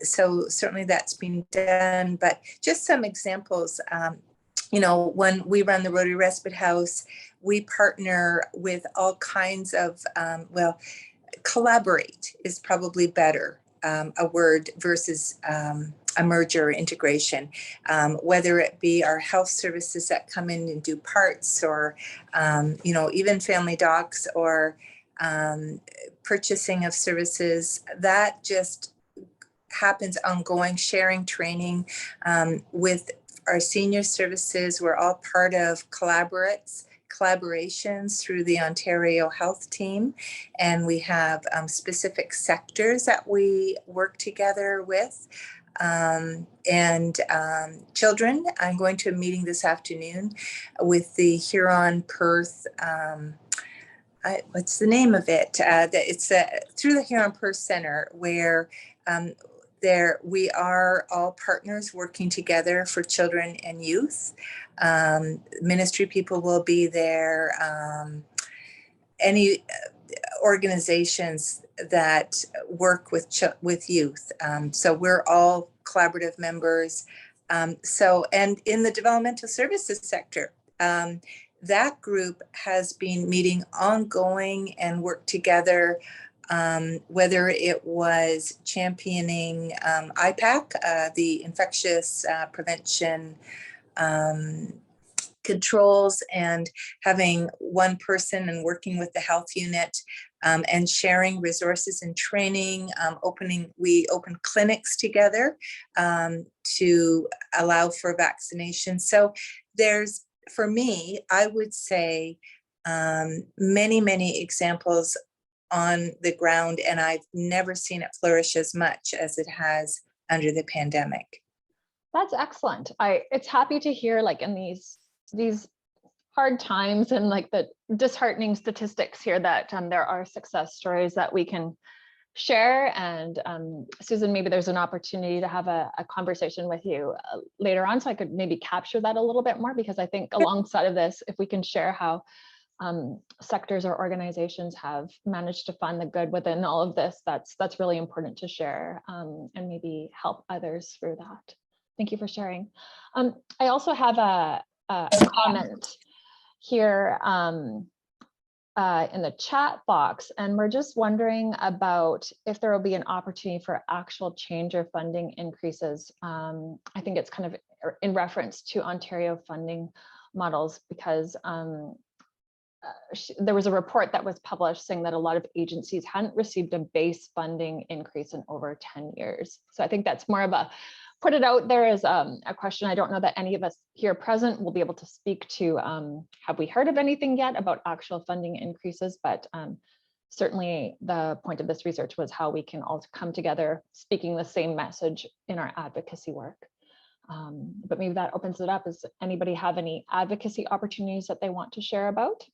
So certainly that's been done, but just some examples. You know, when we run the Rotary Respite House, we partner with all kinds of, collaborate is probably better a word versus a merger or integration, whether it be our health services that come in and do parts, or, you know, even family docs, or purchasing of services. That just happens ongoing, sharing training with our senior services. We're all part of collaborates, collaborations through the Ontario Health Team, and we have specific sectors that we work together with. Children, I'm going to a meeting this afternoon with the Huron Perth, what's the name of it? It's through the Huron Perth Center, where we are all partners working together for children and youth. Ministry people will be there. Any organizations that work with youth. So we're all collaborative members. And in the developmental services sector, that group has been meeting ongoing and work together, whether it was championing IPAC, the infectious prevention controls, and having one person and working with the health unit, and sharing resources and training. We open clinics together to allow for vaccination. So there's, for me, I would say many, many examples on the ground, and I've never seen it flourish as much as it has under the pandemic. That's excellent. It's happy to hear, like, in these hard times and like the disheartening statistics here, that there are success stories that we can share. And Susan, maybe there's an opportunity to have a conversation with you later on, so I could maybe capture that a little bit more, because I think alongside of this, if we can share how sectors or organizations have managed to find the good within all of this, that's really important to share, and maybe help others through that. Thank you for sharing. I also have a comment here in the chat box, and we're just wondering about if there will be an opportunity for actual change or funding increases. I think it's kind of in reference to Ontario funding models, because there was a report that was published saying that a lot of agencies hadn't received a base funding increase in over 10 years. So I think that's more of a put it out there as a question. I don't know that any of us here present will be able to speak to, have we heard of anything yet about actual funding increases, but certainly the point of this research was how we can all come together speaking the same message in our advocacy work. But maybe that opens it up. Does anybody have any advocacy opportunities that they want to share about?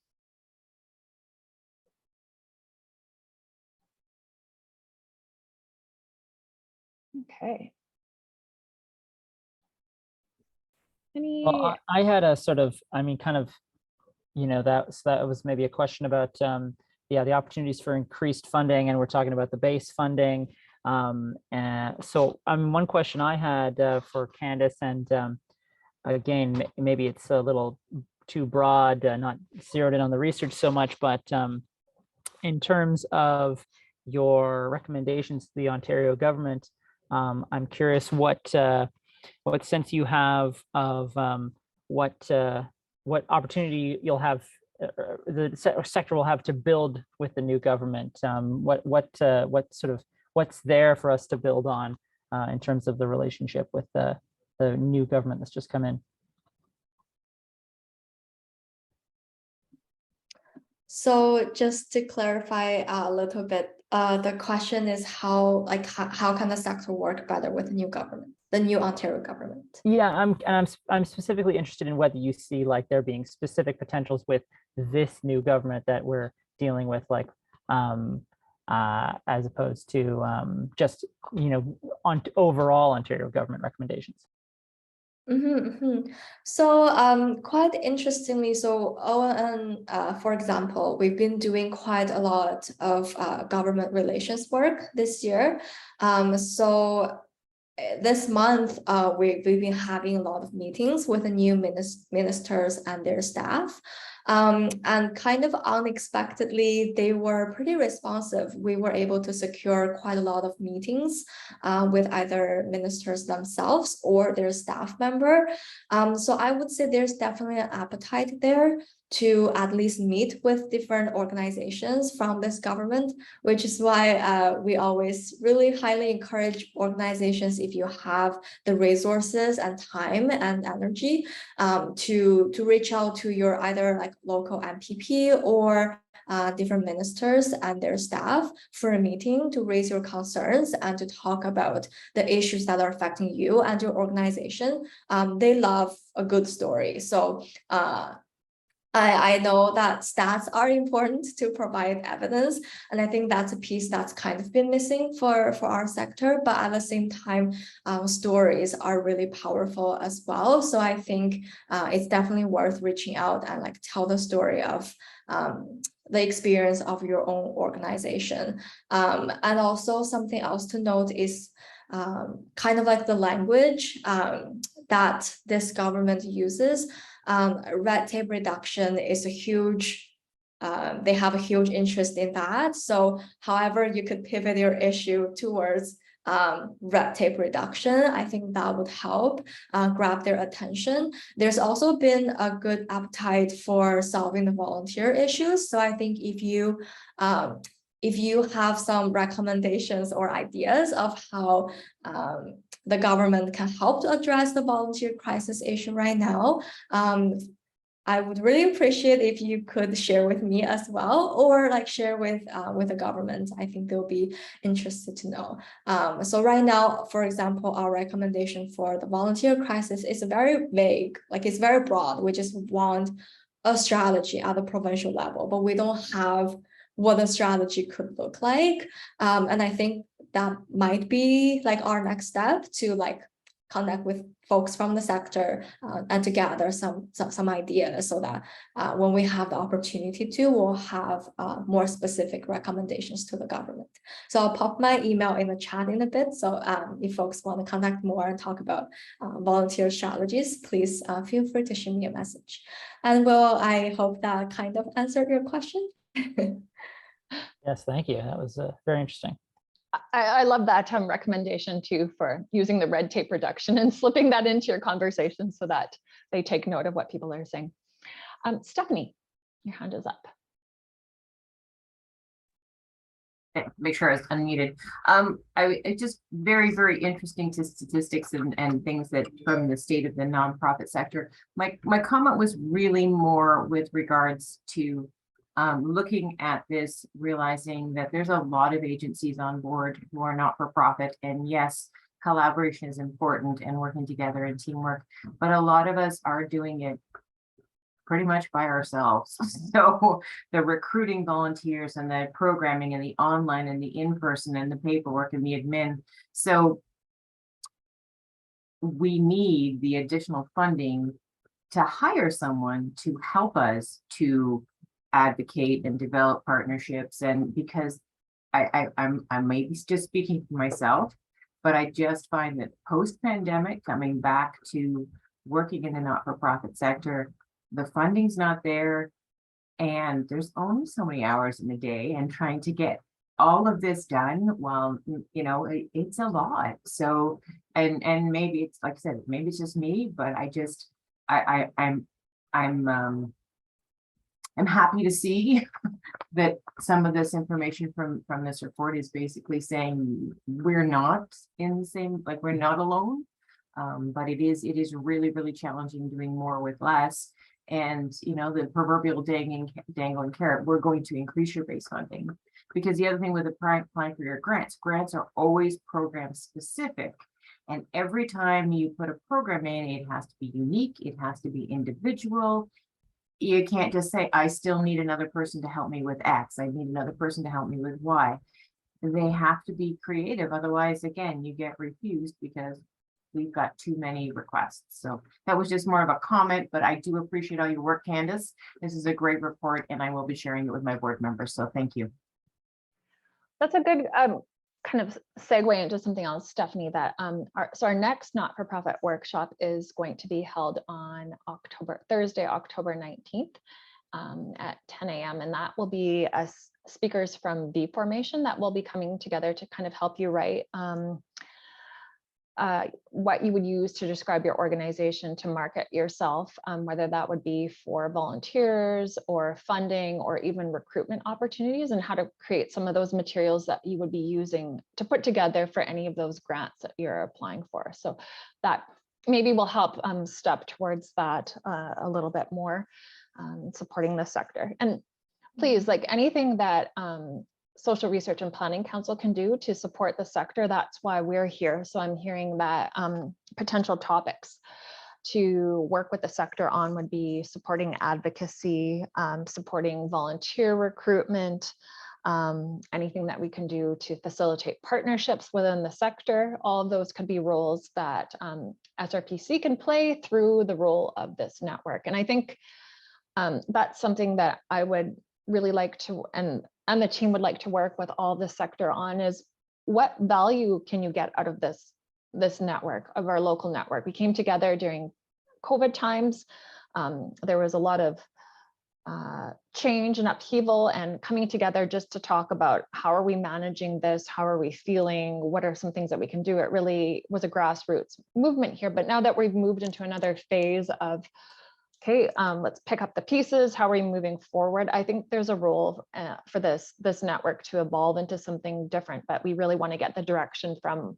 Okay. Well, I had a sort of, I mean, kind of, you know, that was maybe a question about, yeah, the opportunities for increased funding, and we're talking about the base funding. And so one question I had for Candace, and again, maybe it's a little too broad, not zeroed in on the research so much, but in terms of your recommendations to the Ontario government, I'm curious what sense you have of what opportunity you'll have, the sector will have to build with the new government. What's there for us to build on in terms of the relationship with the new government that's just come in. So just to clarify a little bit, the question is how can the sector work better with the new government, the new Ontario government? Yeah, I'm specifically interested in whether you see like there being specific potentials with this new government that we're dealing with, like as opposed to just, you know, on overall Ontario government recommendations. So quite interestingly, so ONN, for example, we've been doing quite a lot of government relations work this year. So this month, we've been having a lot of meetings with the new ministers and their staff. And kind of unexpectedly, they were pretty responsive. We were able to secure quite a lot of meetings with either ministers themselves or their staff member. So I would say there's definitely an appetite there to at least meet with different organizations from this government, which is why we always really highly encourage organizations, if you have the resources and time and energy, to reach out to your either like local MPP or different ministers and their staff for a meeting to raise your concerns and to talk about the issues that are affecting you and your organization. They love a good story. So I know that stats are important to provide evidence, and I think that's a piece that's kind of been missing for our sector, but at the same time, stories are really powerful as well. So I think it's definitely worth reaching out and like tell the story of the experience of your own organization. And also something else to note is kind of like the language that this government uses. Red tape reduction is a huge, they have a huge interest in that. So however you could pivot your issue towards red tape reduction, I think that would help grab their attention. There's also been a good appetite for solving the volunteer issues. So I think if you have some recommendations or ideas of how the government can help to address the volunteer crisis issue right now, I would really appreciate if you could share with me as well, or like share with the government. I think they'll be interested to know. So right now, for example, our recommendation for the volunteer crisis is very vague, like it's very broad. We just want a strategy at the provincial level, but we don't have what a strategy could look like. And I think that might be like our next step to like connect with folks from the sector and to gather some ideas so that when we have the opportunity to, we'll have more specific recommendations to the government. So I'll pop my email in the chat in a bit. So if folks want to contact more and talk about volunteer strategies, please feel free to shoot me a message. And Will, I hope that kind of answered your question. Yes, thank you. That was very interesting. I love that recommendation too for using the red tape reduction and slipping that into your conversation so that they take note of what people are saying. Stephanie, your hand is up. Make sure I was unmuted. It's just very, very interesting to statistics and things that from the state of the nonprofit sector. My comment was really more with regards to looking at this, realizing that there's a lot of agencies on board who are not for profit, and yes, collaboration is important and working together and teamwork, but a lot of us are doing it pretty much by ourselves. So the recruiting volunteers and the programming and the online and the in-person and the paperwork and the admin. So we need the additional funding to hire someone to help us to advocate and develop partnerships. And because I maybe just speaking for myself, but I just find that post-pandemic, coming back to working in the not-for-profit sector, the funding's not there, and there's only so many hours in the day, and trying to get all of this done, well, you know, it's a lot. So, and maybe it's like I said, maybe it's just me, but I'm happy to see that some of this information from this report is basically saying we're not in the same, like we're not alone, but it is really, really challenging doing more with less. And you know, the proverbial dangling carrot, we're going to increase your base funding, because the other thing with applying for your grants are always program specific. And every time you put a program in, it has to be unique, it has to be individual. You can't just say, I still need another person to help me with X. I need another person to help me with Y. They have to be creative. Otherwise, again, you get refused because we've got too many requests. So that was just more of a comment, but I do appreciate all your work, Candace. This is a great report, and I will be sharing it with my board members. So thank you. That's a good kind of segue into something else, Stephanie, that our next not-for-profit workshop is going to be held on Thursday, October 19th at 10 a.m. And that will be speakers from V Formation that will be coming together to kind of help you write what you would use to describe your organization to market yourself, whether that would be for volunteers or funding or even recruitment opportunities, and how to create some of those materials that you would be using to put together for any of those grants that you're applying for. So that maybe will help step towards that a little bit more, supporting the sector. And please, like anything that Social Research and Planning Council can do to support the sector, that's why we're here. So I'm hearing that potential topics to work with the sector on would be supporting advocacy, supporting volunteer recruitment, anything that we can do to facilitate partnerships within the sector. All of those could be roles that SRPC can play through the role of this network. And I think that's something that I would really like to, and the team would like to work with all the sector on, is what value can you get out of this network, of our local network. We came together during COVID times. There was a lot of change and upheaval, and coming together just to talk about how are we managing this, how are we feeling, what are some things that we can do. It really was a grassroots movement here. But now that we've moved into another phase of, okay, let's pick up the pieces. How are we moving forward? I think there's a role for this network to evolve into something different, but we really want to get the direction from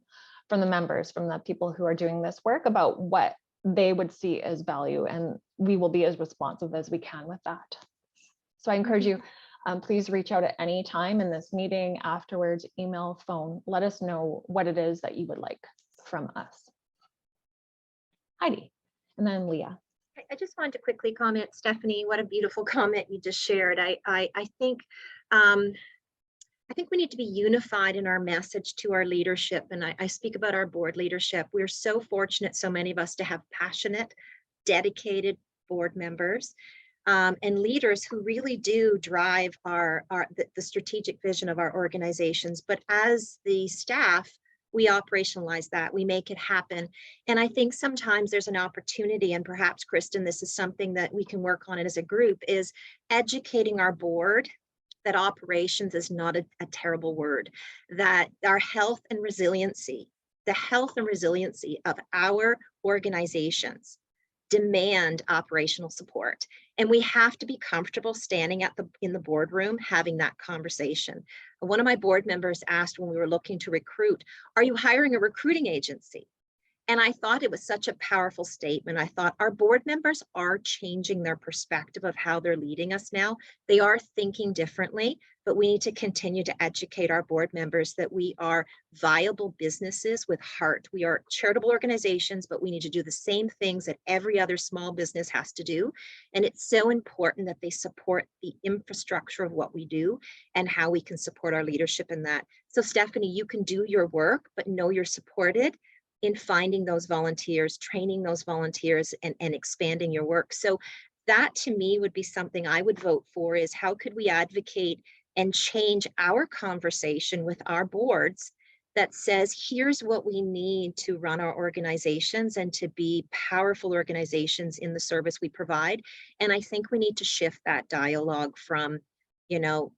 the members, from the people who are doing this work, about what they would see as value, and we will be as responsive as we can with that. So I encourage you, please reach out at any time in this meeting, afterwards, email, phone, let us know what it is that you would like from us. Heidi, and then Leah. I just wanted to quickly comment, Stephanie, what a beautiful comment you just shared. I think we need to be unified in our message to our leadership. And I speak about our board leadership. We're so fortunate, so many of us, to have passionate, dedicated board members and leaders who really do drive the strategic vision of our organizations. But as the staff, we operationalize that, we make it happen. And I think sometimes there's an opportunity, and perhaps, Kristen, this is something that we can work on as a group, is educating our board that operations is not a terrible word, that our health and resiliency, the health and resiliency of our organizations demand operational support. And we have to be comfortable standing in the boardroom having that conversation. One of my board members asked when we were looking to recruit, are you hiring a recruiting agency? And I thought it was such a powerful statement. I thought our board members are changing their perspective of how they're leading us now. They are thinking differently, but we need to continue to educate our board members that we are viable businesses with heart. We are charitable organizations, but we need to do the same things that every other small business has to do. And it's so important that they support the infrastructure of what we do and how we can support our leadership in that. So Stephanie, you can do your work, but know you're supported in finding those volunteers, training those volunteers, and expanding your work. So that to me would be something I would vote for, is how could we advocate and change our conversation with our boards that says, here's what we need to run our organizations and to be powerful organizations in the service we provide. And I think we need to shift that dialogue from,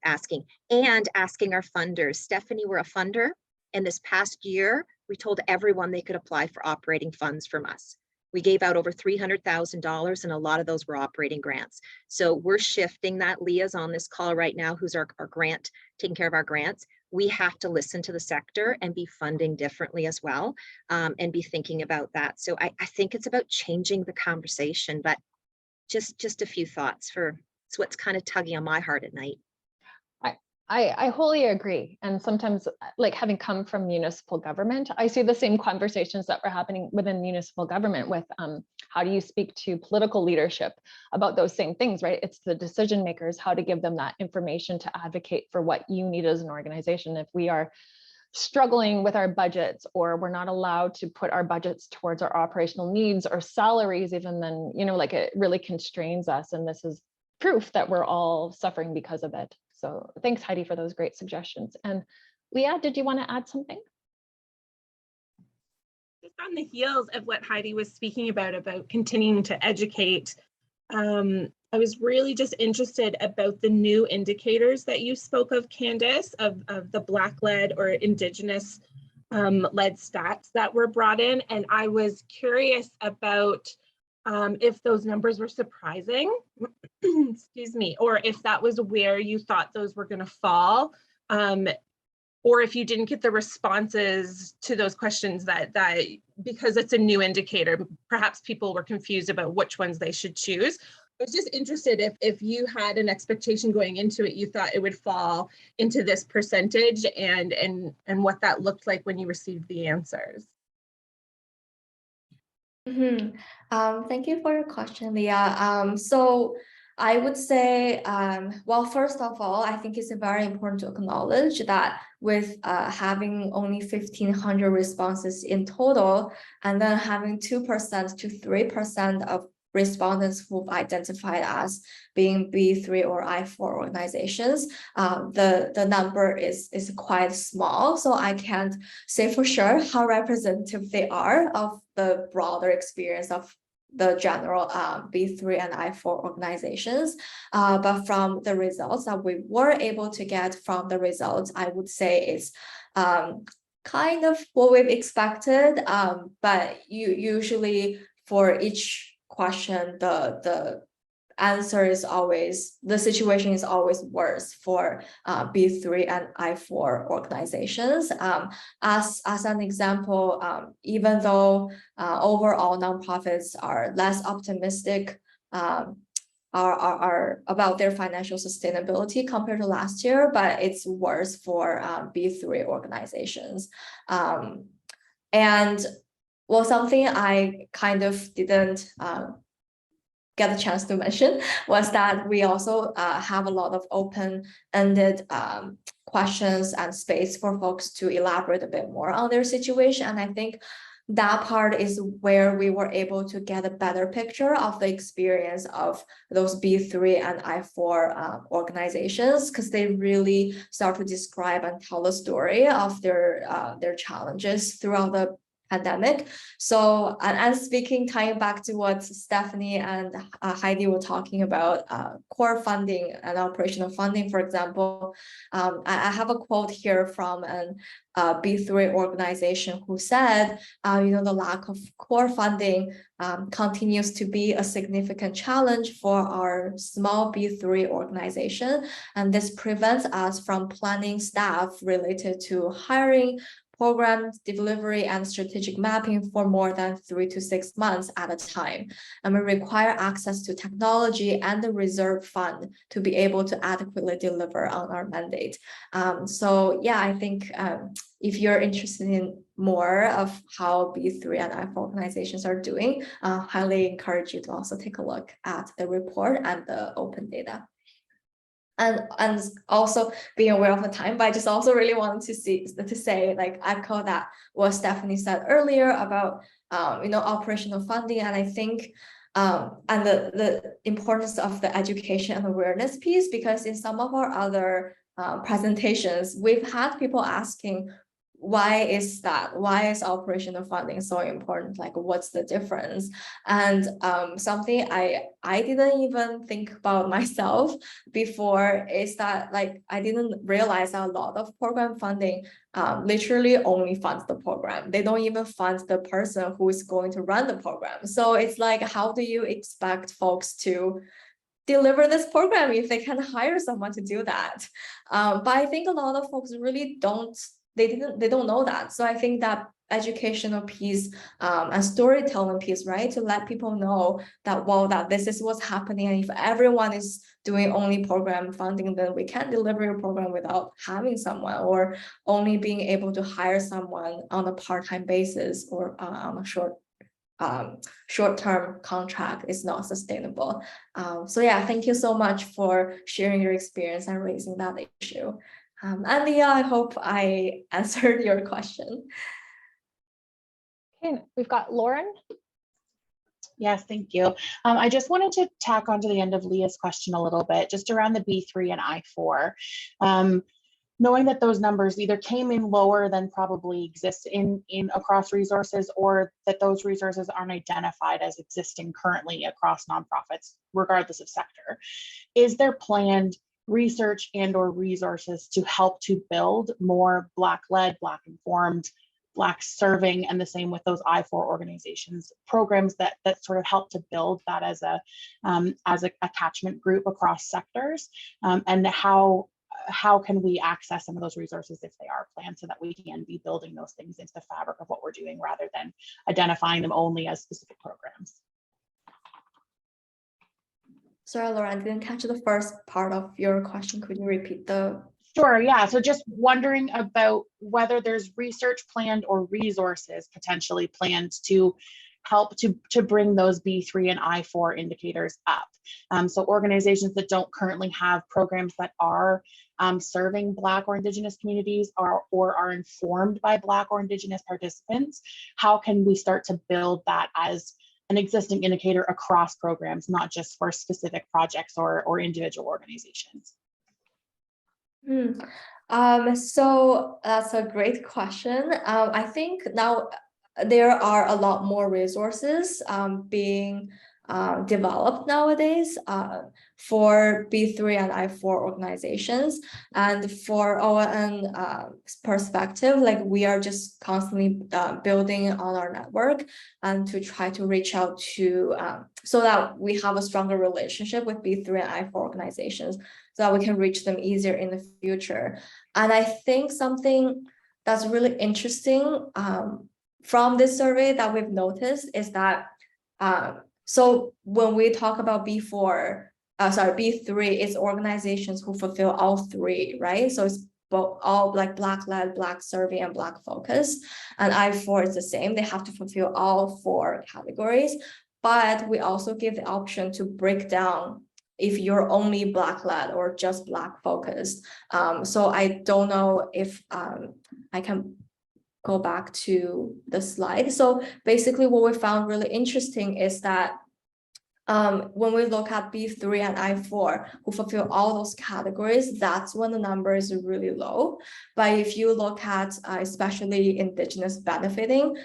asking our funders. Stephanie, we're a funder. And this past year, we told everyone they could apply for operating funds from us. We gave out over $300,000, and a lot of those were operating grants. So we're shifting that. Leah's on this call right now, who's our grant, taking care of our grants. We have to listen to the sector and be funding differently as well, and be thinking about that. So I think it's about changing the conversation, but just a few thoughts it's what's kind of tugging on my heart at night. I wholly agree. And sometimes, like, having come from municipal government, I see the same conversations that were happening within municipal government with how do you speak to political leadership about those same things, right? It's the decision makers, how to give them that information to advocate for what you need as an organization. If we are struggling with our budgets, or we're not allowed to put our budgets towards our operational needs or salaries, even then, like, it really constrains us. And this is proof that we're all suffering because of it. So thanks, Heidi, for those great suggestions. And Leah, did you want to add something? Just on the heels of what Heidi was speaking about continuing to educate, I was really just interested about the new indicators that you spoke of, Candace, of the Black-led or Indigenous led stats that were brought in. And I was curious about if those numbers were surprising, excuse me, or if that was where you thought those were going to fall, or if you didn't get the responses to those questions that because it's a new indicator, perhaps people were confused about which ones they should choose. I was just interested if you had an expectation going into it, you thought it would fall into this percentage, and what that looked like when you received the answers. Thank you for your question, Leah. So I would say, well, first of all, I think it's very important to acknowledge that with having only 1,500 responses in total, and then having 2% to 3% of respondents who've identified as being B3 or I4 organizations, the number is quite small. So I can't say for sure how representative they are of the broader experience of the general B3 and I4 organizations. But from the results that we were able to get from the results, I would say it's kind of what we've expected. But usually for each question, the answer is always, the situation is always worse for B3 and I4 organizations. As an example, even though overall nonprofits are less optimistic are about their financial sustainability compared to last year, but it's worse for B3 organizations. And well, something I kind of didn't get a chance to mention was that we also have a lot of open-ended questions and space for folks to elaborate a bit more on their situation. And I think that part is where we were able to get a better picture of the experience of those B3 and I4 organizations, because they really start to describe and tell the story of their challenges throughout the pandemic. So, and speaking, tying back to what Stephanie and Heidi were talking about, core funding and operational funding, for example, I have a quote here from an B3 organization who said, the lack of core funding continues to be a significant challenge for our small B3 organization, and this prevents us from planning staff related to hiring, program delivery, and strategic mapping for more than 3 to 6 months at a time. And we require access to technology and the reserve fund to be able to adequately deliver on our mandate. So yeah, I think if you're interested in more of how B3 and I4 organizations are doing, highly encourage you to also take a look at the report and the open data. And also being aware of the time, but I just also really wanted to say, like, echo that what Stephanie said earlier about operational funding. And I think and the importance of the education and awareness piece, because in some of our other presentations, we've had people asking, why is that? Why is operational funding so important? Like, what's the difference? And something I didn't even think about myself before is that, like, I didn't realize that a lot of program funding literally only funds the program. They don't even fund the person who is going to run the program. So it's like, how do you expect folks to deliver this program if they can hire someone to do that? But I think a lot of folks really don't. They don't know that. So I think that educational piece and storytelling piece, right, to let people know that, well, that this is what's happening, and if everyone is doing only program funding, then we can't deliver a program without having someone, or only being able to hire someone on a part-time basis or on a short-term contract is not sustainable. So yeah, thank you so much for sharing your experience and raising that issue. And Leah, I hope I answered your question. Okay, we've got Lauren. Yes, thank you. I just wanted to tack on to the end of Leah's question a little bit, just around the B3 and I4. Knowing that those numbers either came in lower than probably exists in across resources, or that those resources aren't identified as existing currently across nonprofits, regardless of sector. Is there planned research and or resources to help to build more Black-led, Black-informed Black serving, and the same with those I4 organizations, programs that sort of help to build that as a catchment group across sectors, and how can we access some of those resources if they are planned, so that we can be building those things into the fabric of what we're doing rather than identifying them only as specific programs. Sorry, Laura, I didn't catch the first part of your question. Could you repeat the? Sure, yeah. So just wondering about whether there's research planned or resources potentially planned to help to bring those B3 and I4 indicators up. So organizations that don't currently have programs that are serving Black or Indigenous communities or are informed by Black or Indigenous participants, how can we start to build that as an existing indicator across programs, not just for specific projects or individual organizations? So that's a great question. I think now there are a lot more resources being developed nowadays for B3 and I4 organizations. And for ON perspective, like we are just constantly building on our network and to try to reach out to, so that we have a stronger relationship with B3 and I4 organizations, so that we can reach them easier in the future. And I think something that's really interesting from this survey that we've noticed is that, so when we talk about B3, it's organizations who fulfill all three, right? So it's both all like Black-led, Black serving, and Black focused. And I4 is the same. They have to fulfill all four categories, but we also give the option to break down if you're only Black-led or just Black focused. So I don't know if I can go back to the slide. So basically what we found really interesting is that when we look at B3 and I4 who fulfill all those categories, that's when the number is really low. But if you look at especially Indigenous benefiting,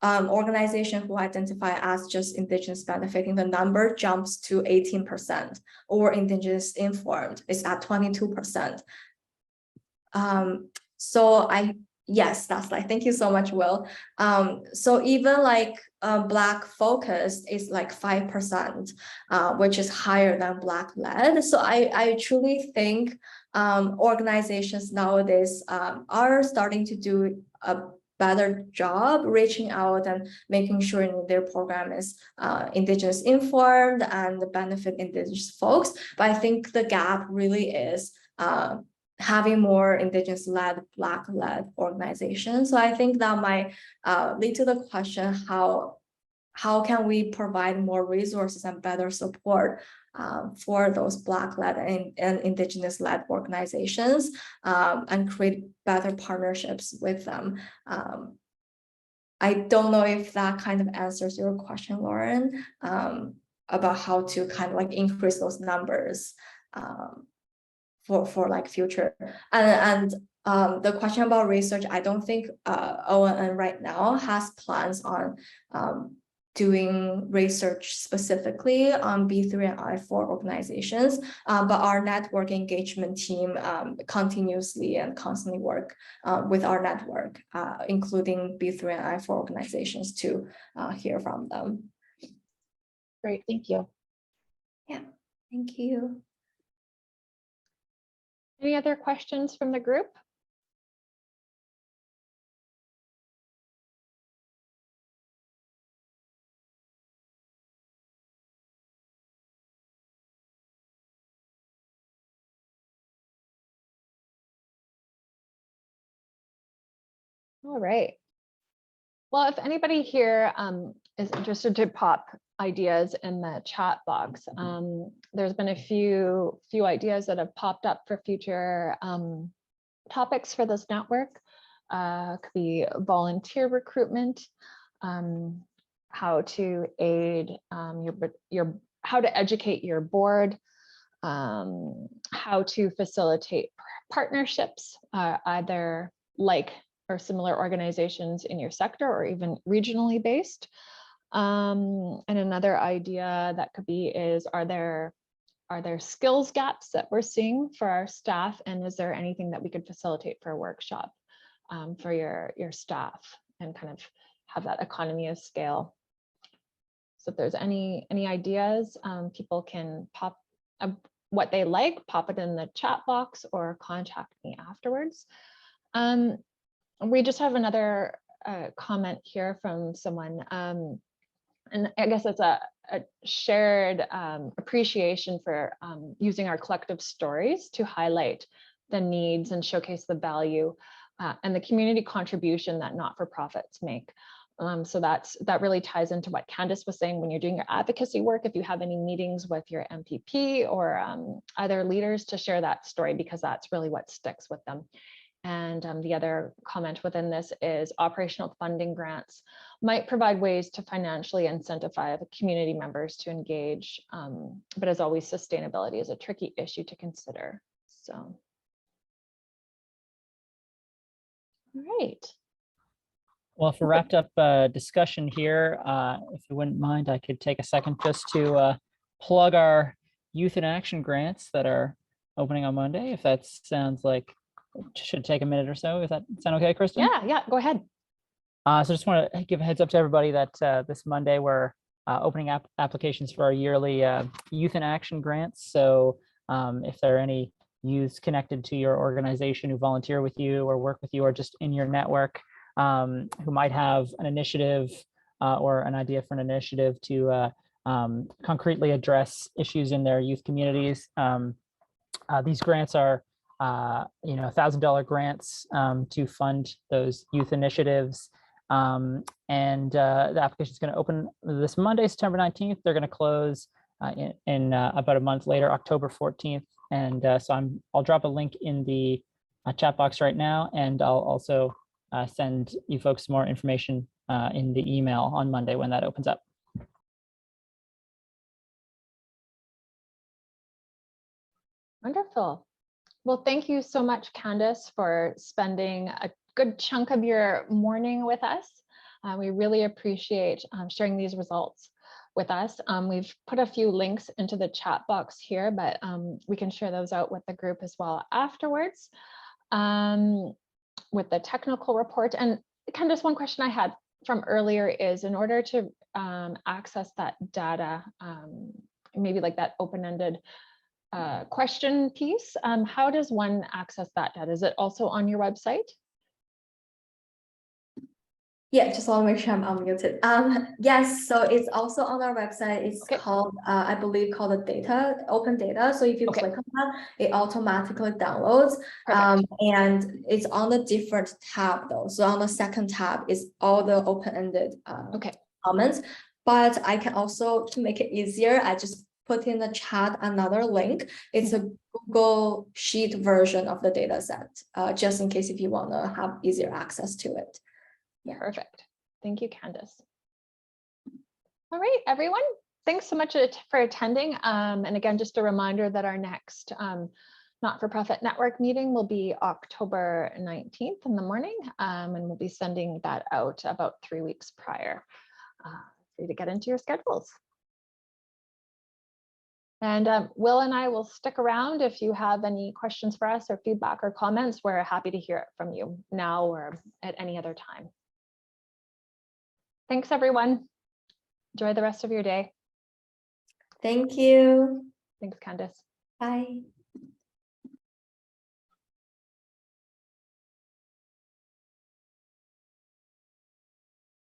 organizations who identify as just Indigenous benefiting, the number jumps to 18%, or Indigenous informed is at 22%. Yes, that's like, thank you so much, Will. So even like Black focused is like 5%, which is higher than Black led. So I truly think organizations nowadays are starting to do a better job reaching out and making sure their program is Indigenous informed and benefit Indigenous folks. But I think the gap really is having more Indigenous-led, Black-led organizations. So I think that might lead to the question, how can we provide more resources and better support for those Black-led and Indigenous-led organizations and create better partnerships with them. I don't know if that kind of answers your question, Lauren, about how to kind of like increase those numbers for like future. And the question about research, I don't think ONN right now has plans on doing research specifically on B3 and I4 organizations, but our network engagement team continuously and constantly work with our network, including B3 and I4 organizations, to hear from them. Great, thank you. Yeah, thank you. Any other questions from the group? All right. Well, if anybody here is interested to pop ideas in the chat box, there's been a few ideas that have popped up for future topics for this network. Could be volunteer recruitment, how to aid how to educate your board, how to facilitate partnerships, either like or similar organizations in your sector or even regionally based. And another idea that could be is, are there skills gaps that we're seeing for our staff? And is there anything that we could facilitate for a workshop for your staff and kind of have that economy of scale. So if there's any ideas, people can pop what they like, pop it in the chat box or contact me afterwards. We just have another comment here from someone, and I guess it's a shared appreciation for using our collective stories to highlight the needs and showcase the value and the community contribution that not-for-profits make. So that really ties into what Candace was saying when you're doing your advocacy work. If you have any meetings with your MPP or other leaders, to share that story, because that's really what sticks with them. And the other comment within this is operational funding grants might provide ways to financially incentivize community members to engage, but as always, sustainability is a tricky issue to consider. So, all right. Well, for wrapped up discussion here, if you wouldn't mind, I could take a second just to plug our Youth in Action grants that are opening on Monday, if that sounds like it should take a minute or so. Does that sound okay, Kristen? Yeah, go ahead. So just want to give a heads up to everybody that this Monday we're opening up applications for our yearly Youth in Action grants. So if there are any youths connected to your organization who volunteer with you or work with you or just in your network, who might have an initiative or an idea for an initiative to concretely address issues in their youth communities. These grants are $1,000 grants to fund those youth initiatives. And the application is going to open this Monday, September 19th. They're going to close in about a month later, October 14th. And so I'll drop a link in the chat box right now, and I'll also send you folks more information in the email on Monday when that opens up. Wonderful. Well, thank you so much, Candace, for spending a good chunk of your morning with us. We really appreciate sharing these results with us. We've put a few links into the chat box here, but we can share those out with the group as well afterwards with the technical report. And Candace, one question I had from earlier is, in order to access that data, maybe like that open-ended question piece, how does one access that data? Is it also on your website? Yeah, just want to make sure I'm unmuted. Yes, so it's also on our website. It's called, I believe, called the data, open data. So if you click on that, it automatically downloads. And it's on a different tab though. So on the second tab is all the open-ended comments. But I can also, to make it easier, I just put in the chat another link. It's a Google Sheet version of the data set, just in case if you want to have easier access to it. Yeah. Perfect. Thank you, Candace. All right, everyone. Thanks so much for attending. And again, just a reminder that our next not-for-profit network meeting will be October 19th in the morning. And we'll be sending that out about 3 weeks prior for you to get into your schedules. And Will and I will stick around if you have any questions for us or feedback or comments. We're happy to hear it from you now or at any other time. Thanks, everyone. Enjoy the rest of your day. Thank you. Thanks, Candace. Bye.